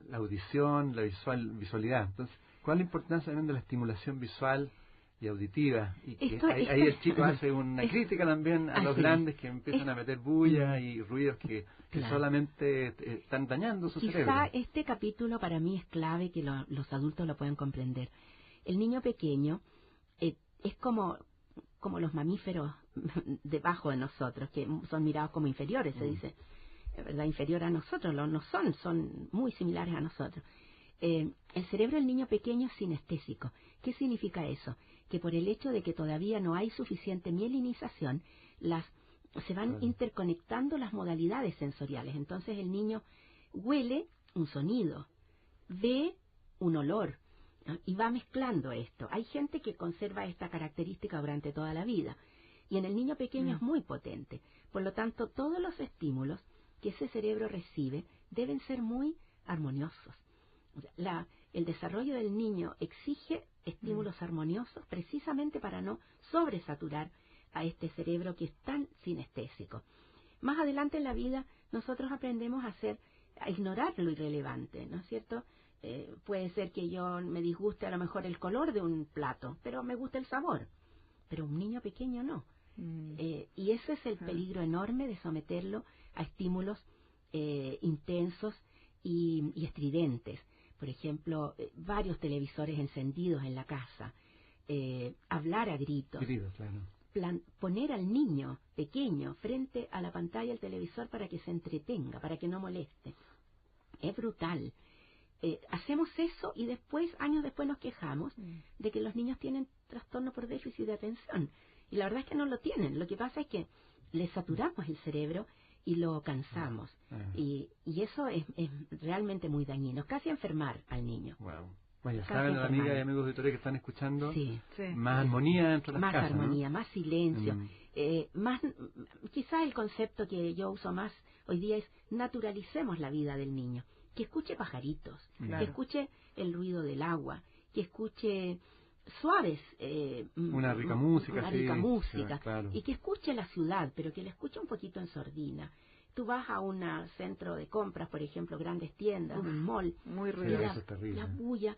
[SPEAKER 2] la audición, la visualidad. Entonces, ¿cuál es la importancia también de la estimulación visual y auditiva? Y que ahí el chico hace una crítica también a los grandes que empiezan a meter bulla y ruidos que solamente están dañando su cerebro.
[SPEAKER 3] Quizá este capítulo para mí es clave que los adultos lo puedan comprender. El niño pequeño es como los mamíferos debajo de nosotros, que son mirados como inferiores, se dice, ¿verdad? Inferior a nosotros, no son muy similares a nosotros. El cerebro del niño pequeño es sinestésico. ¿Qué significa eso? Que por el hecho de que todavía no hay suficiente mielinización, se van interconectando las modalidades sensoriales. Entonces el niño huele un sonido, ve un olor, ¿no? Y va mezclando esto. Hay gente que conserva esta característica durante toda la vida. Y en el niño pequeño es muy potente. Por lo tanto, todos los estímulos que ese cerebro recibe deben ser muy armoniosos. El desarrollo del niño exige estímulos armoniosos precisamente para no sobresaturar a este cerebro que es tan sinestésico. Más adelante en la vida nosotros aprendemos a ignorar lo irrelevante, ¿no es cierto? Puede ser que yo me disguste a lo mejor el color de un plato, pero me gusta el sabor. Pero un niño pequeño no. Y ese es el peligro enorme de someterlo a estímulos intensos y estridentes. Por ejemplo, varios televisores encendidos en la casa, hablar a gritos, poner al niño pequeño frente a la pantalla del televisor para que se entretenga, para que no moleste. Es brutal. Hacemos eso y después, años después, nos quejamos de que los niños tienen trastorno por déficit de atención. Y la verdad es que no lo tienen. Lo que pasa es que les saturamos el cerebro y lo cansamos. Y eso es realmente muy dañino. Casi enfermar al niño.
[SPEAKER 2] Bueno, saben, amigas y amigos de auditores que están escuchando, más armonía entre las casas. Más
[SPEAKER 3] armonía, ¿no? Más silencio. Quizás el concepto que yo uso más hoy día es naturalicemos la vida del niño. Que escuche pajaritos, que escuche el ruido del agua, que escuche suaves,
[SPEAKER 2] una rica música,
[SPEAKER 3] y que escuche la ciudad, pero que la escuche un poquito en sordina. Tú vas a un centro de compras, por ejemplo, grandes tiendas, un mall,
[SPEAKER 4] muy ruidoso,
[SPEAKER 3] la bulla.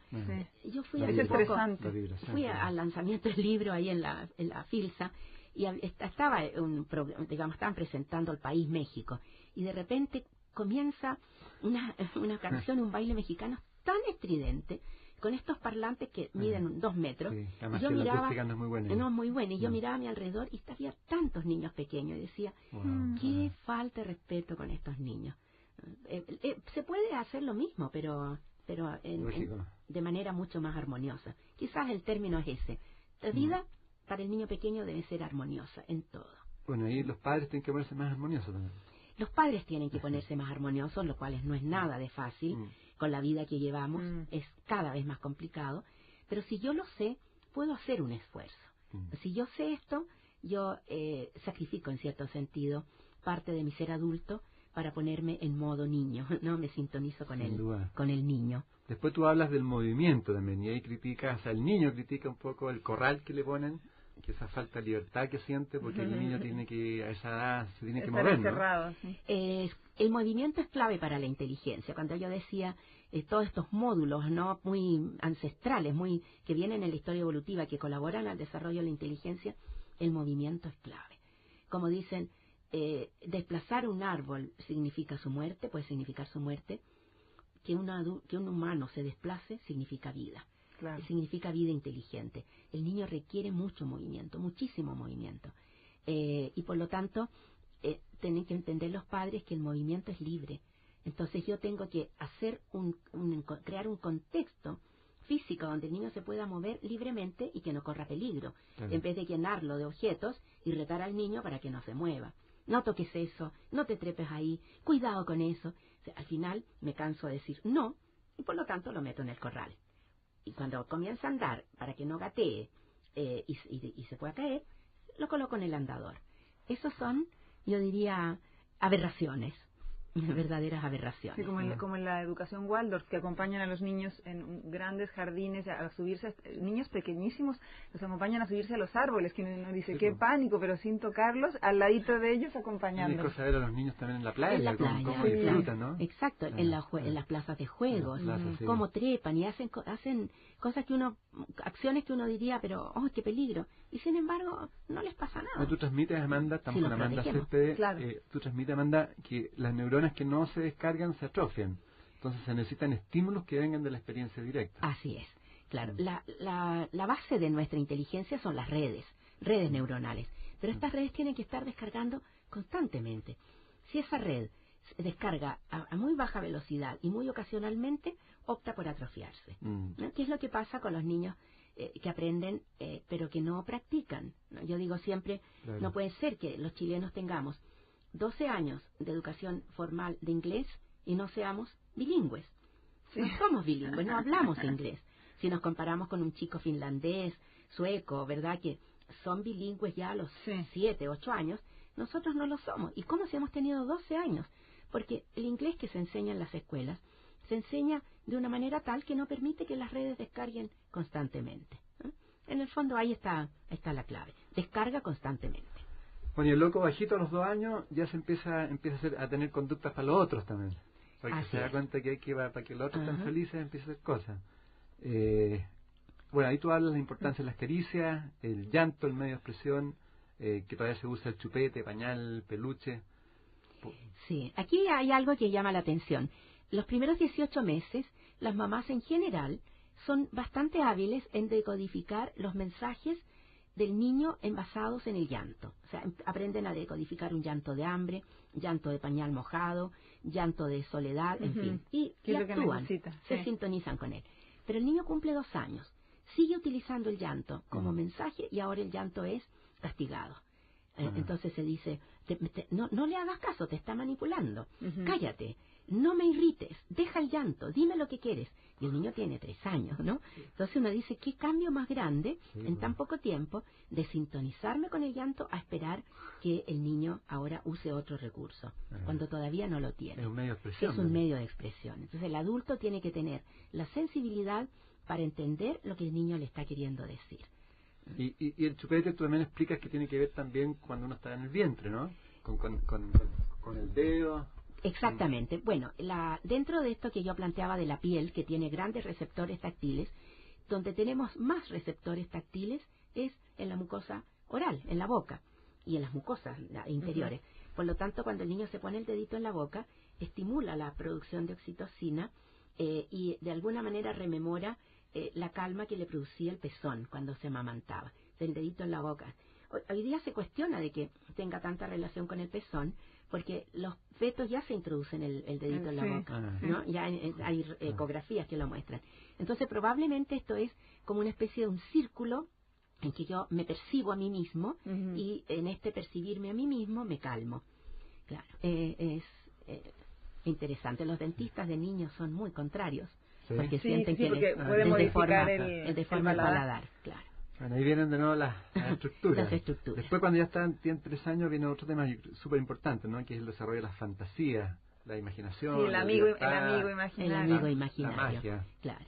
[SPEAKER 3] Yo fui al lanzamiento del libro ahí en la Filsa y estaban presentando el país México y de repente comienza una canción, un baile mexicano tan estridente, con estos parlantes que miden 2 metros.
[SPEAKER 2] Sí, además y yo miraba, no es muy buena.
[SPEAKER 3] No es muy buena. Y yo miraba a mi alrededor y había tantos niños pequeños. Y decía, qué falta de respeto con estos niños. Se puede hacer lo mismo, pero de manera mucho más armoniosa. Quizás el término es ese. La vida para el niño pequeño debe ser armoniosa en todo.
[SPEAKER 2] Bueno, y los padres tienen que ponerse más armoniosos también.
[SPEAKER 3] Los padres tienen que ponerse más armoniosos, lo cual no es nada de fácil. Con la vida que llevamos es cada vez más complicado. Pero si yo lo sé, puedo hacer un esfuerzo. Si yo sé esto, yo sacrifico en cierto sentido parte de mi ser adulto para ponerme en modo niño, ¿no? Me sintonizo con el niño.
[SPEAKER 2] Después tú hablas del movimiento también, y ahí criticas, el niño critica un poco el corral que le ponen, que esa falta de libertad que siente, porque el niño tiene que, a esa edad, se tiene que mover,
[SPEAKER 4] encerrado, ¿no?
[SPEAKER 3] El movimiento es clave para la inteligencia. Cuando yo decía todos estos módulos, ¿no?, muy ancestrales, muy que vienen en la historia evolutiva, que colaboran al desarrollo de la inteligencia, el movimiento es clave. Como dicen, desplazar un árbol significa su muerte, puede significar su muerte. Que un humano se desplace significa vida. Claro. Significa vida inteligente. El niño requiere mucho movimiento, muchísimo movimiento. Y por lo tanto, tienen que entender los padres que el movimiento es libre. Entonces yo tengo que hacer crear un contexto físico donde el niño se pueda mover libremente y que no corra peligro, en vez de llenarlo de objetos y retar al niño para que no se mueva. No toques eso, no te trepes ahí, cuidado con eso. O sea, al final me canso de decir no y por lo tanto lo meto en el corral. Y cuando comienza a andar para que no gatee y se pueda caer, lo coloco en el andador. Esos son, yo diría, aberraciones. Verdaderas aberraciones.
[SPEAKER 4] Sí, como en la educación Waldorf, que acompañan a los niños en grandes jardines a subirse, niños pequeñísimos los acompañan a subirse a los árboles, que uno dice, qué pánico, pero sin tocarlos, al ladito de ellos acompañándolos.
[SPEAKER 2] Y es cosa ver a los niños también en la playa, cómo disfrutan, ¿no?
[SPEAKER 3] Exacto, en las plazas de juegos, cómo trepan y hacen cosas acciones que uno diría, pero, ¡oh, qué peligro! Y sin embargo, no les pasa nada.
[SPEAKER 2] Tú transmites, Amanda, estamos con Amanda Céspedes, tú transmites, Amanda, que las neuronas que no se descargan se atrofian. Entonces se necesitan estímulos que vengan de la experiencia directa.
[SPEAKER 3] Así es, claro. La base de nuestra inteligencia son las redes neuronales. Pero estas redes tienen que estar descargando constantemente. Si esa red se descarga a muy baja velocidad y muy ocasionalmente, opta por atrofiarse. ¿No? ¿Qué es lo que pasa con los niños que aprenden pero que no practican? ¿No? Yo digo siempre, no puede ser que los chilenos tengamos 12 años de educación formal de inglés y no seamos bilingües. No somos bilingües, no hablamos inglés. Si nos comparamos con un chico finlandés, sueco, ¿verdad?, que son bilingües ya a los 7, 8 años, nosotros no lo somos. ¿Y cómo si hemos tenido 12 años? Porque el inglés que se enseña en las escuelas se enseña de una manera tal que no permite que las redes descarguen constantemente. En el fondo ahí está la clave. Descarga constantemente.
[SPEAKER 2] Bueno, y el loco bajito a los 2 años ya se empieza a tener conductas para los otros también. Porque se da cuenta que hay que para que los otros estén felices, empieza a hacer cosas. Bueno, ahí tú hablas de la importancia de las caricias, el llanto, el medio de expresión, que todavía se usa el chupete, pañal, peluche.
[SPEAKER 3] Sí, aquí hay algo que llama la atención. Los primeros 18 meses, las mamás en general son bastante hábiles en decodificar los mensajes del niño envasados en el llanto. O sea, aprenden a decodificar un llanto de hambre, llanto de pañal mojado, llanto de soledad, en fin. Y actúan, se sintonizan con él. Pero el niño cumple 2 años, sigue utilizando el llanto como mensaje y ahora el llanto es castigado. Entonces se dice, no le hagas caso, te está manipulando, cállate, no me irrites, deja el llanto, dime lo que quieres. Y el niño tiene 3 años, ¿no? Entonces uno dice, ¿qué cambio más grande en tan poco tiempo de sintonizarme con el llanto a esperar que el niño ahora use otro recurso, cuando todavía no lo tiene?
[SPEAKER 2] Es un medio de expresión.
[SPEAKER 3] Es un medio de expresión. Entonces el adulto tiene que tener la sensibilidad para entender lo que el niño le está queriendo decir.
[SPEAKER 2] Y el chupete tú también explicas que tiene que ver también cuando uno está en el vientre, ¿no? Con el dedo.
[SPEAKER 3] Exactamente. Bueno, dentro de esto que yo planteaba de la piel, que tiene grandes receptores táctiles, donde tenemos más receptores táctiles es en la mucosa oral, en la boca, y en las mucosas interiores. Por lo tanto, cuando el niño se pone el dedito en la boca, estimula la producción de oxitocina y de alguna manera rememora la calma que le producía el pezón cuando se amamantaba. El dedito en la boca. Hoy día se cuestiona de que tenga tanta relación con el pezón, porque los fetos ya se introducen el dedito en la boca, ¿no? Ya hay ecografías que lo muestran. Entonces probablemente esto es como una especie de un círculo en que yo me percibo a mí mismo y en este percibirme a mí mismo me calmo. Claro, es interesante. Los dentistas de niños son muy contrarios. porque sienten que
[SPEAKER 4] porque puede modificar el
[SPEAKER 3] paladar, claro.
[SPEAKER 2] Bueno, ahí vienen de nuevo las estructuras.
[SPEAKER 3] Las estructuras.
[SPEAKER 2] Después, cuando ya tienen 3 años, viene otro tema súper importante, ¿no? Que es el desarrollo de las fantasías, la imaginación.
[SPEAKER 4] Sí, el amigo imaginario.
[SPEAKER 3] El amigo imaginario.
[SPEAKER 2] La magia.
[SPEAKER 3] Claro.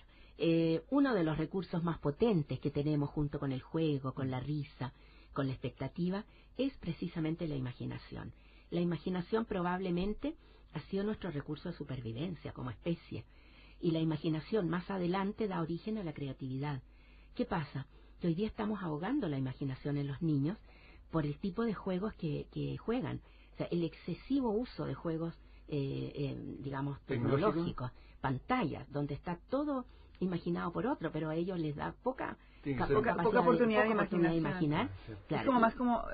[SPEAKER 3] Uno de los recursos más potentes que tenemos junto con el juego, con la risa, con la expectativa, es precisamente la imaginación. La imaginación probablemente ha sido nuestro recurso de supervivencia como especie. Y la imaginación más adelante da origen a la creatividad. ¿Qué pasa? Que hoy día estamos ahogando la imaginación en los niños por el tipo de juegos que juegan. O sea, el excesivo uso de juegos, digamos, tecnológicos, pantallas, donde está todo imaginado por otro, pero a ellos les da poca
[SPEAKER 4] oportunidad de
[SPEAKER 3] imaginar. Claro.
[SPEAKER 4] Es como más como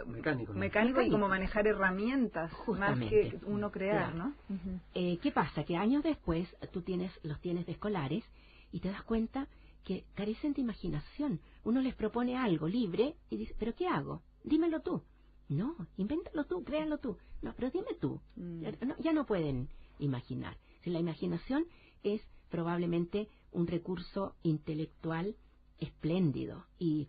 [SPEAKER 4] mecánico y como manejar herramientas,
[SPEAKER 3] justamente,
[SPEAKER 4] más que uno crear,
[SPEAKER 3] claro.
[SPEAKER 4] ¿no?
[SPEAKER 3] ¿Qué pasa? Que años después los tienes de escolares y te das cuenta que carecen de imaginación. Uno les propone algo libre y dice, ¿pero qué hago? Dímelo tú. No, invéntalo tú, créalo tú. No, pero dime tú. Ya no pueden imaginar. Si la imaginación es probablemente un recurso intelectual espléndido y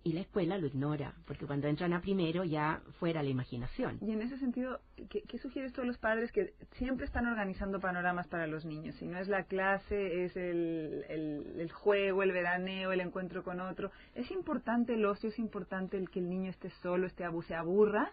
[SPEAKER 3] la escuela lo ignora, porque cuando entran a primero ya fuera la imaginación.
[SPEAKER 4] Y en ese sentido, ¿qué sugieres tú a los padres que siempre están organizando panoramas para los niños? Si no es la clase, es el juego, el veraneo, el encuentro con otro. ¿Es importante el ocio? ¿Es importante el que el niño esté solo, se aburra?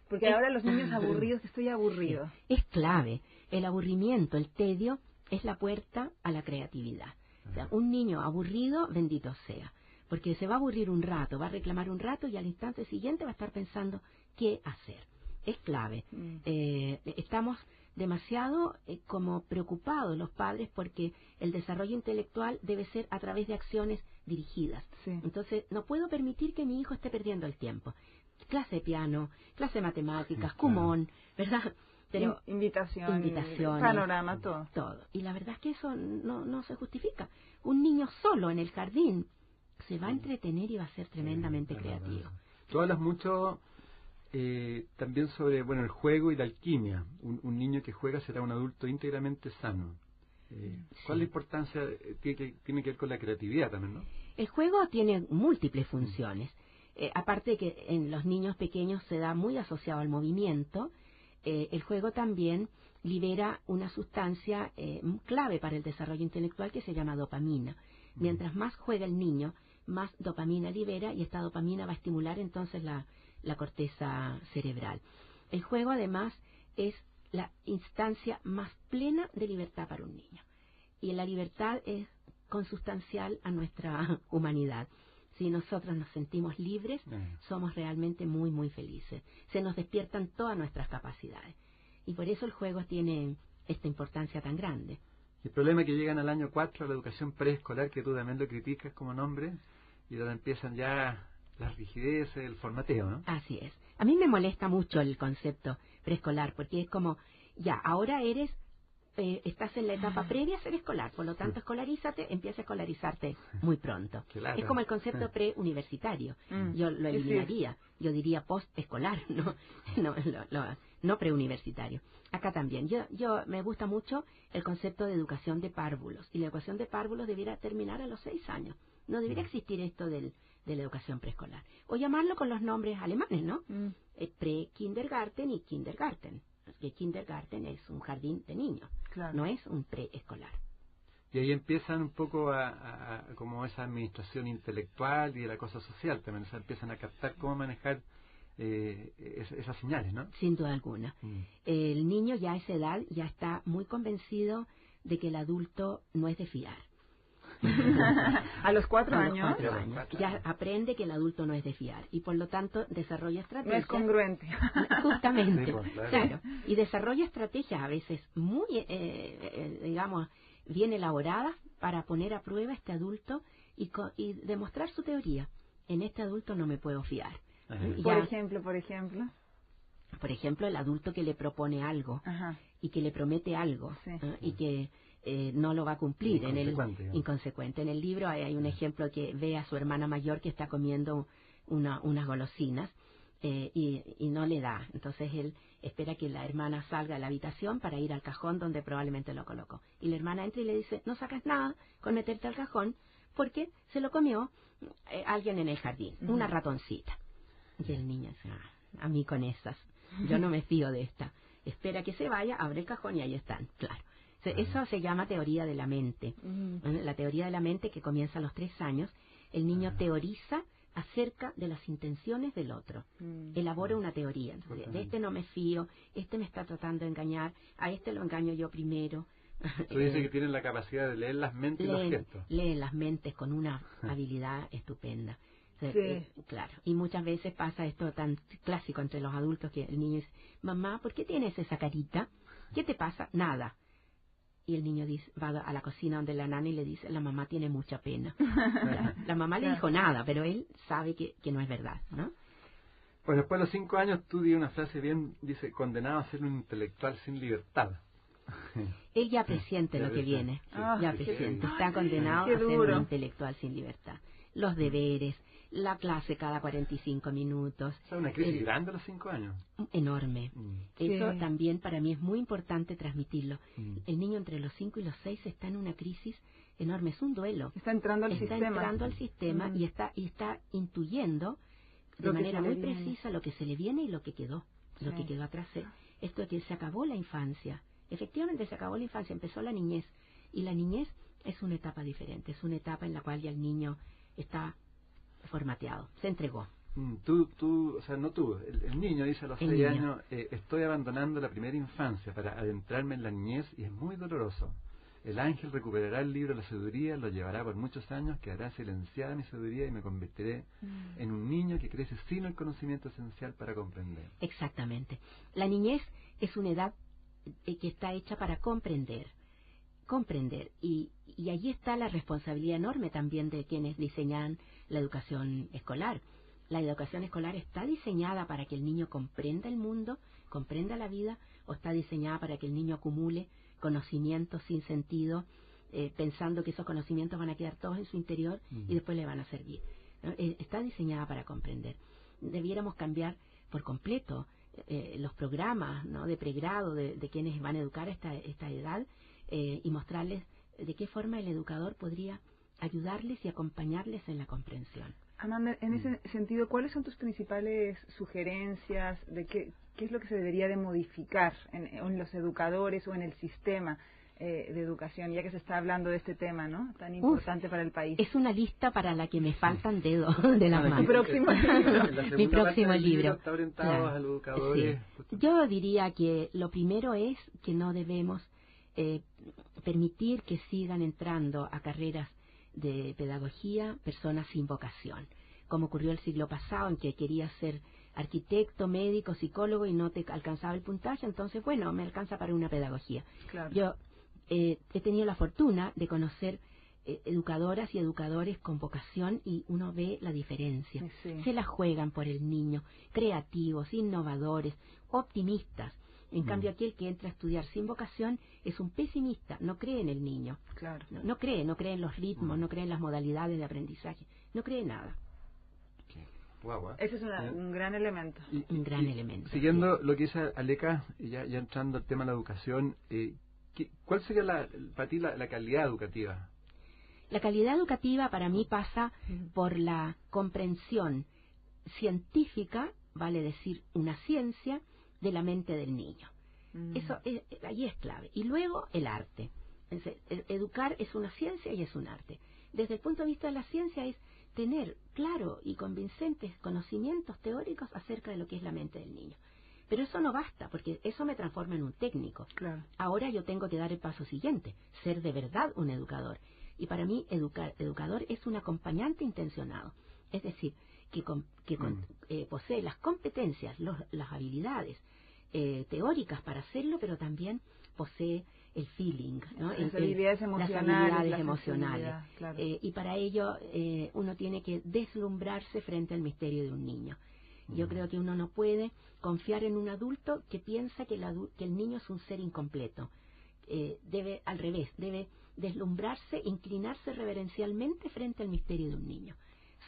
[SPEAKER 4] Porque ahora los niños aburridos, estoy aburrido.
[SPEAKER 3] Sí, es clave. El aburrimiento, el tedio, es la puerta a la creatividad. O sea, un niño aburrido, bendito sea. Porque se va a aburrir un rato, va a reclamar un rato y al instante siguiente va a estar pensando qué hacer. Es clave. Estamos demasiado como preocupados los padres porque el desarrollo intelectual debe ser a través de acciones dirigidas.
[SPEAKER 4] Sí.
[SPEAKER 3] Entonces, no puedo permitir que mi hijo esté perdiendo el tiempo. Clase de piano, clase de matemáticas, Kumon, ¿verdad? Pero invitaciones,
[SPEAKER 4] panorama, todo.
[SPEAKER 3] Y la verdad es que eso no se justifica. Un niño solo en el jardín se va a entretener y va a ser tremendamente creativo.
[SPEAKER 2] Tú hablas mucho también sobre el juego y la alquimia. Un niño que juega será un adulto íntegramente sano. ¿Cuál es la importancia? Tiene que ver con la creatividad también, ¿no?
[SPEAKER 3] El juego tiene múltiples funciones. Aparte de que en los niños pequeños se da muy asociado al movimiento, el juego también libera una sustancia clave para el desarrollo intelectual que se llama dopamina. Mientras más juega el niño, más dopamina libera y esta dopamina va a estimular entonces la corteza cerebral. El juego además es la instancia más plena de libertad para un niño. Y la libertad es consustancial a nuestra humanidad. Si nosotros nos sentimos libres, somos realmente muy, muy felices. Se nos despiertan todas nuestras capacidades. Y por eso el juego tiene esta importancia tan grande.
[SPEAKER 2] El problema es que llegan al año 4 a la educación preescolar, que tú también lo criticas como nombre, y donde empiezan ya las rigideces, el formateo, ¿no?
[SPEAKER 3] Así es. A mí me molesta mucho el concepto preescolar, porque es como, ya, ahora estás en la etapa previa a ser escolar, por lo tanto escolarízate, empieza a escolarizarte muy pronto.
[SPEAKER 2] Claro.
[SPEAKER 3] Es como el concepto preuniversitario. Yo lo eliminaría, yo diría postescolar, no preuniversitario. Acá también. Yo me gusta mucho el concepto de educación de párvulos, y la educación de párvulos debiera terminar a los 6 años. No debería existir esto de la educación preescolar. O llamarlo con los nombres alemanes, ¿no? Pre-kindergarten y kindergarten. Que kindergarten es un jardín de niños, no es un preescolar.
[SPEAKER 2] Y ahí empiezan un poco a como esa administración intelectual y de la cosa social también, o sea, empiezan a captar cómo manejar esas señales, ¿no?
[SPEAKER 3] Sin duda alguna. El niño ya a esa edad ya está muy convencido de que el adulto no es de fiar.
[SPEAKER 4] A los 4 años.
[SPEAKER 3] Ya aprende que el adulto no es de fiar y por lo tanto desarrolla estrategias.
[SPEAKER 4] No es congruente.
[SPEAKER 3] Justamente.
[SPEAKER 2] Sí, pues,
[SPEAKER 3] claro. Y desarrolla estrategias a veces muy, digamos, bien elaboradas para poner a prueba a este adulto y demostrar su teoría. En este adulto no me puedo fiar.
[SPEAKER 4] Por ejemplo.
[SPEAKER 3] Por ejemplo, el adulto que le propone algo y que le promete algo y que no lo va a cumplir. Inconsecuente. En el libro hay un ejemplo que ve a su hermana mayor que está comiendo unas golosinas y no le da. Entonces él espera que la hermana salga de la habitación para ir al cajón donde probablemente lo colocó. Y la hermana entra y le dice, no sacas nada con meterte al cajón porque se lo comió alguien en el jardín, una ratoncita. Y el niño dice, a mí con esas, yo no me fío de esta. Espera que se vaya, abre el cajón y ahí están, claro. Eso se llama teoría de la mente. La teoría de la mente que comienza a los 3 años, el niño teoriza acerca de las intenciones del otro. Elabora una teoría. Entonces, de este no me fío, este me está tratando de engañar, a este lo engaño yo primero.
[SPEAKER 2] Tú dices que tienen la capacidad de leer las mentes y los gestos.
[SPEAKER 3] Leen las mentes con una habilidad estupenda. Claro. Y muchas veces pasa esto tan clásico entre los adultos que el niño dice, mamá, ¿por qué tienes esa carita? ¿Qué te pasa? Nada. Y el niño dice, va a la cocina donde la nana y le dice, la mamá tiene mucha pena. La mamá le dijo nada, pero él sabe que no es verdad, ¿no?
[SPEAKER 2] Pues después de los 5 años tú di una frase bien, dice, condenado a ser un intelectual sin libertad.
[SPEAKER 3] Él ya presiente lo que viene, ya presiente, está condenado a ser un intelectual sin libertad. Los deberes, la clase cada 45 minutos.
[SPEAKER 2] ¿Es una crisis grande a los 5 años?
[SPEAKER 3] Enorme. Eso también para mí es muy importante transmitirlo. El niño entre los 5 y los 6 está en una crisis enorme, es un duelo.
[SPEAKER 4] Está entrando al
[SPEAKER 3] sistema y está intuyendo de manera muy precisa lo que se le viene y lo que quedó, lo que quedó atrás. Esto de que se acabó la infancia. Efectivamente se acabó la infancia, empezó la niñez. Y la niñez es una etapa diferente, es una etapa en la cual ya el niño está formateado, se entregó.
[SPEAKER 2] O sea, no tú, el niño dice a los 6 años, estoy abandonando la primera infancia para adentrarme en la niñez y es muy doloroso. El ángel recuperará el libro de la sabiduría, lo llevará por muchos años, quedará silenciada mi sabiduría y me convertiré en un niño que crece sin el conocimiento esencial para comprender.
[SPEAKER 3] Exactamente. La niñez es una edad que está hecha para comprender. Y allí está la responsabilidad enorme también de quienes diseñan la educación escolar. La educación escolar está diseñada para que el niño comprenda el mundo, comprenda la vida, o está diseñada para que el niño acumule conocimientos sin sentido, pensando que esos conocimientos van a quedar todos en su interior y después le van a servir, ¿no? Está diseñada para comprender. Debiéramos cambiar por completo los programas, ¿no?, de pregrado de quienes van a educar a esta edad, y mostrarles de qué forma el educador podría ayudarles y acompañarles en la comprensión.
[SPEAKER 4] Amanda, en ese sentido, ¿cuáles son tus principales sugerencias de qué es lo que se debería de modificar en los educadores o en el sistema de educación, ya que se está hablando de este tema, ¿no?, tan importante para el país?
[SPEAKER 3] Es una lista para la que me faltan dedos de las manos.
[SPEAKER 4] Mi próximo libro.
[SPEAKER 3] Mi próximo libro.
[SPEAKER 2] Está orientado a los educadores.
[SPEAKER 3] Sí. Yo diría que lo primero es que no debemos permitir que sigan entrando a carreras de pedagogía personas sin vocación, como ocurrió el siglo pasado, en que querías ser arquitecto, médico, psicólogo y no te alcanzaba el puntaje, entonces, bueno, me alcanza para una pedagogía.
[SPEAKER 4] Claro.
[SPEAKER 3] Yo he tenido la fortuna de conocer educadoras y educadores con vocación y uno ve la diferencia.
[SPEAKER 4] Sí.
[SPEAKER 3] Se la juegan por el niño, creativos, innovadores, optimistas. En cambio, aquel que entra a estudiar sin vocación es un pesimista, no cree en el niño.
[SPEAKER 4] Claro.
[SPEAKER 3] No cree en los ritmos, no cree en las modalidades de aprendizaje, no cree en nada.
[SPEAKER 4] Ese es un gran elemento.
[SPEAKER 3] Un gran elemento.
[SPEAKER 2] Siguiendo lo que dice Aleca, ya entrando al tema de la educación, ¿cuál sería para ti la calidad educativa?
[SPEAKER 3] La calidad educativa para mí pasa por la comprensión científica, vale decir, una ciencia, de la mente del niño. Eso allí es clave. Y luego el arte. Educar es una ciencia y es un arte. Desde el punto de vista de la ciencia es tener claro y convincentes conocimientos teóricos acerca de lo que es la mente del niño. Pero eso no basta, porque eso me transforma en un técnico.
[SPEAKER 4] Claro.
[SPEAKER 3] Ahora yo tengo que dar el paso siguiente, ser de verdad un educador. Y para mí educador es un acompañante intencionado. Es decir, que posee las competencias, las habilidades teóricas para hacerlo, pero también posee el feeling, ¿no?
[SPEAKER 4] Las habilidades
[SPEAKER 3] emocionales.
[SPEAKER 4] Claro.
[SPEAKER 3] Y para ello uno tiene que deslumbrarse frente al misterio de un niño. Yo creo que uno no puede confiar en un adulto que piensa que el niño es un ser incompleto. Debe, al revés, debe deslumbrarse, inclinarse reverencialmente frente al misterio de un niño.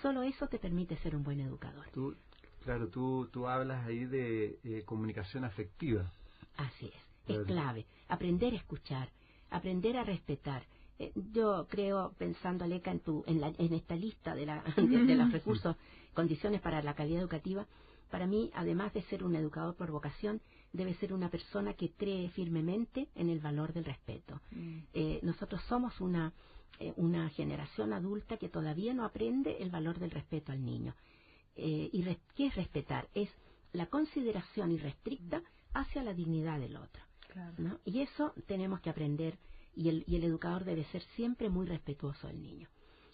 [SPEAKER 3] Solo eso te permite ser un buen educador.
[SPEAKER 2] Tú Claro, tú hablas ahí de comunicación afectiva.
[SPEAKER 3] Así es clave. Aprender a escuchar, aprender a respetar. Yo creo, pensando, Aleca, en esta lista de los recursos, condiciones para la calidad educativa, para mí, además de ser un educador por vocación, debe ser una persona que cree firmemente en el valor del respeto. Nosotros somos una generación adulta que todavía no aprende el valor del respeto al niño. ¿Qué es respetar? Es la consideración irrestricta hacia la dignidad del otro.
[SPEAKER 4] Claro.
[SPEAKER 3] ¿No? Y eso tenemos que aprender, y el educador debe ser siempre muy respetuoso del niño.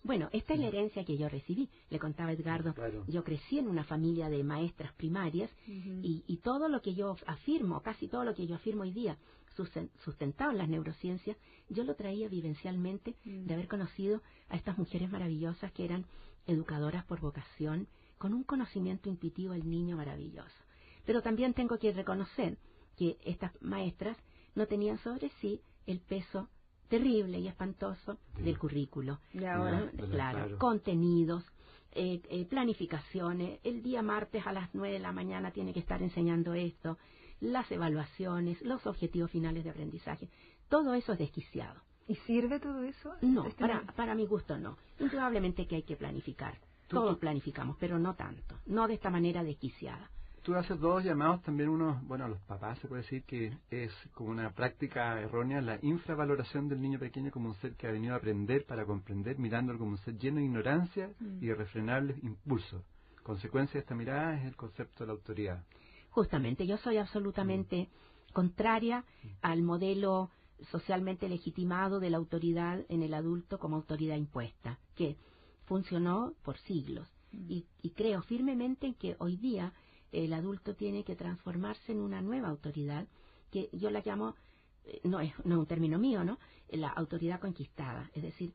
[SPEAKER 3] Bueno, esta es la herencia que yo recibí. Le contaba Edgardo,
[SPEAKER 2] claro.
[SPEAKER 3] Yo crecí en una familia de maestras primarias y todo lo que yo afirmo, casi todo lo que yo afirmo hoy día, sustentado en las neurociencias, yo lo traía vivencialmente de haber conocido a estas mujeres maravillosas que eran educadoras por vocación, con un conocimiento intuitivo del niño maravilloso. Pero también tengo que reconocer que estas maestras no tenían sobre sí el peso terrible y espantoso del currículo.
[SPEAKER 4] Y ahora,
[SPEAKER 3] claro, contenidos, planificaciones. El día martes a las 9 de la mañana tiene que estar enseñando esto, las evaluaciones, los objetivos finales de aprendizaje. Todo eso es desquiciado.
[SPEAKER 4] ¿Y sirve todo eso?
[SPEAKER 3] No, para mi gusto no. Indudablemente que hay que planificar. Todos planificamos, pero no tanto. No de esta manera desquiciada.
[SPEAKER 2] Tú haces dos llamados también, uno, bueno, a los papás se puede decir que es como una práctica errónea, la infravaloración del niño pequeño como un ser que ha venido a aprender para comprender, mirándolo como un ser lleno de ignorancia y irrefrenables impulsos. Consecuencia de esta mirada es el concepto de la autoridad.
[SPEAKER 3] Justamente, yo soy absolutamente contraria al modelo socialmente legitimado de la autoridad en el adulto como autoridad impuesta, que funcionó por siglos. Y creo firmemente en que hoy día el adulto tiene que transformarse en una nueva autoridad, que yo la llamo, no es un término mío, ¿no? La autoridad conquistada. Es decir,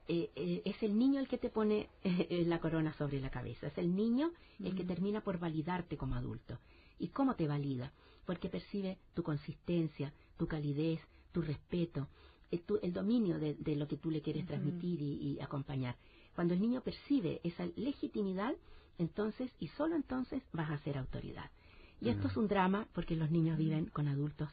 [SPEAKER 3] es el niño el que te pone la corona sobre la cabeza. Es el niño el que termina por validarte como adulto. ¿Y cómo te valida? Porque percibe tu consistencia, tu calidez, tu respeto, el dominio de lo que tú le quieres transmitir y acompañar. Cuando el niño percibe esa legitimidad, entonces, y solo entonces, vas a ser autoridad. Y esto es un drama porque los niños viven con adultos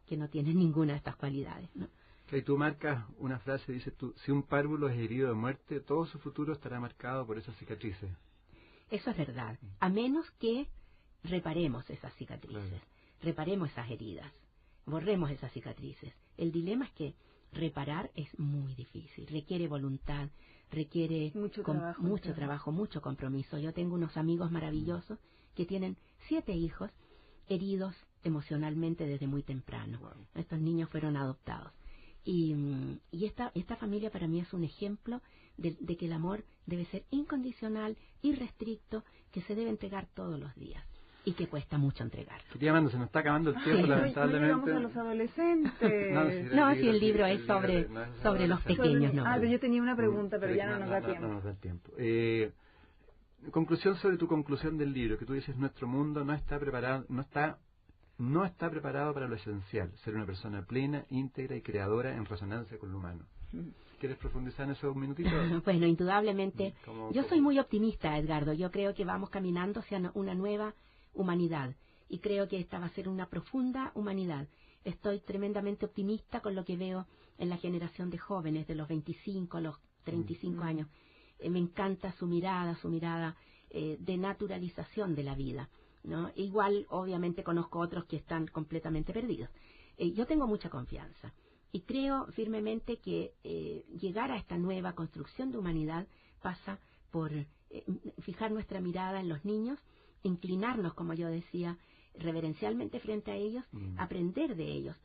[SPEAKER 3] que no tienen ninguna de estas cualidades, ¿no?
[SPEAKER 2] Y tú marcas una frase, dices tú, si un párvulo es herido de muerte, todo su futuro estará marcado por esas cicatrices.
[SPEAKER 3] Eso es verdad, a menos que reparemos esas cicatrices, reparemos esas heridas, borremos esas cicatrices. El dilema es que reparar es muy difícil, requiere voluntad, requiere mucho trabajo, mucho compromiso. Yo tengo unos amigos maravillosos que tienen 7 hijos heridos emocionalmente desde muy temprano. Estos niños fueron adoptados. Y esta familia para mí es un ejemplo de que el amor debe ser incondicional, irrestricto, que se debe entregar todos los días. Y que cuesta mucho entregar.
[SPEAKER 2] Querida Amanda, se nos está acabando el tiempo, lamentablemente.
[SPEAKER 4] No llegamos a los adolescentes.
[SPEAKER 3] No, si el libro es sobre los pequeños, ¿no?
[SPEAKER 4] Yo tenía una pregunta, pero ya no nos da tiempo.
[SPEAKER 2] No nos da tiempo. Conclusión sobre tu conclusión del libro, que tú dices, nuestro mundo no está preparado, no está preparado para lo esencial, ser una persona plena, íntegra y creadora en resonancia con lo humano. ¿Quieres profundizar en eso un minutito?
[SPEAKER 3] Bueno, indudablemente. Yo soy muy optimista, Edgardo. Yo creo que vamos caminando hacia una nueva humanidad y creo que esta va a ser una profunda humanidad. Estoy tremendamente optimista con lo que veo en la generación de jóvenes de los 25 a los 35 años. Me encanta su mirada de naturalización de la vida, ¿no? Igual, obviamente, conozco otros que están completamente perdidos. Yo tengo mucha confianza y creo firmemente que llegar a esta nueva construcción de humanidad pasa por fijar nuestra mirada en los niños, inclinarnos, como yo decía, reverencialmente frente a ellos, aprender de ellos,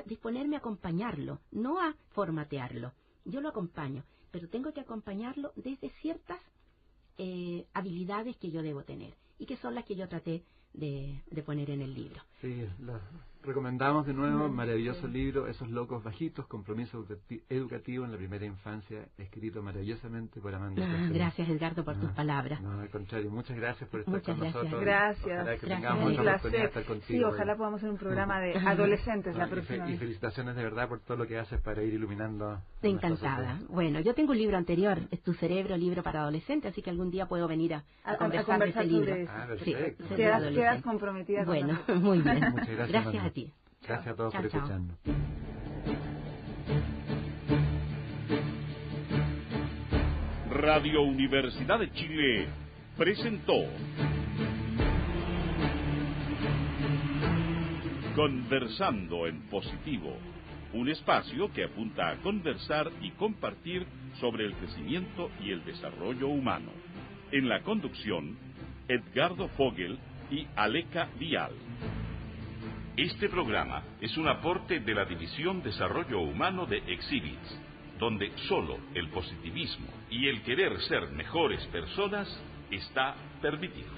[SPEAKER 3] disponerme a acompañarlo, no a formatearlo. Yo lo acompaño, pero tengo que acompañarlo desde ciertas habilidades que yo debo tener y que son las que yo traté de poner en el libro.
[SPEAKER 2] Sí, Recomendamos de nuevo, maravilloso libro, Esos locos bajitos, compromiso educativo en la primera infancia, escrito maravillosamente por Amanda.
[SPEAKER 3] Gracias, Edgardo, por tus palabras.
[SPEAKER 2] No, al contrario, muchas gracias por estar con nosotros.
[SPEAKER 4] Gracias.
[SPEAKER 2] Ojalá que tengamos otra oportunidad de estar contigo.
[SPEAKER 4] Sí, ojalá podamos hacer un programa de adolescentes la próxima vez.
[SPEAKER 2] Y felicitaciones de verdad por todo lo que haces para ir iluminando.
[SPEAKER 3] Encantada. Bueno, yo tengo un libro anterior, Es tu cerebro, libro para adolescentes, así que algún día puedo venir a conversar de este libro.
[SPEAKER 2] Perfecto.
[SPEAKER 4] Sí, quedas comprometida.
[SPEAKER 3] Bueno, muy bien.
[SPEAKER 2] Muchas gracias.
[SPEAKER 3] Gracias a ti.
[SPEAKER 2] Gracias a todos por escucharnos.
[SPEAKER 1] Radio Universidad de Chile presentó Conversando en Positivo, un espacio que apunta a conversar y compartir sobre el crecimiento y el desarrollo humano. En la conducción, Edgardo Fogel y Aleca Vial. Este programa es un aporte de la División Desarrollo Humano de Exhibits, donde solo el positivismo y el querer ser mejores personas está permitido.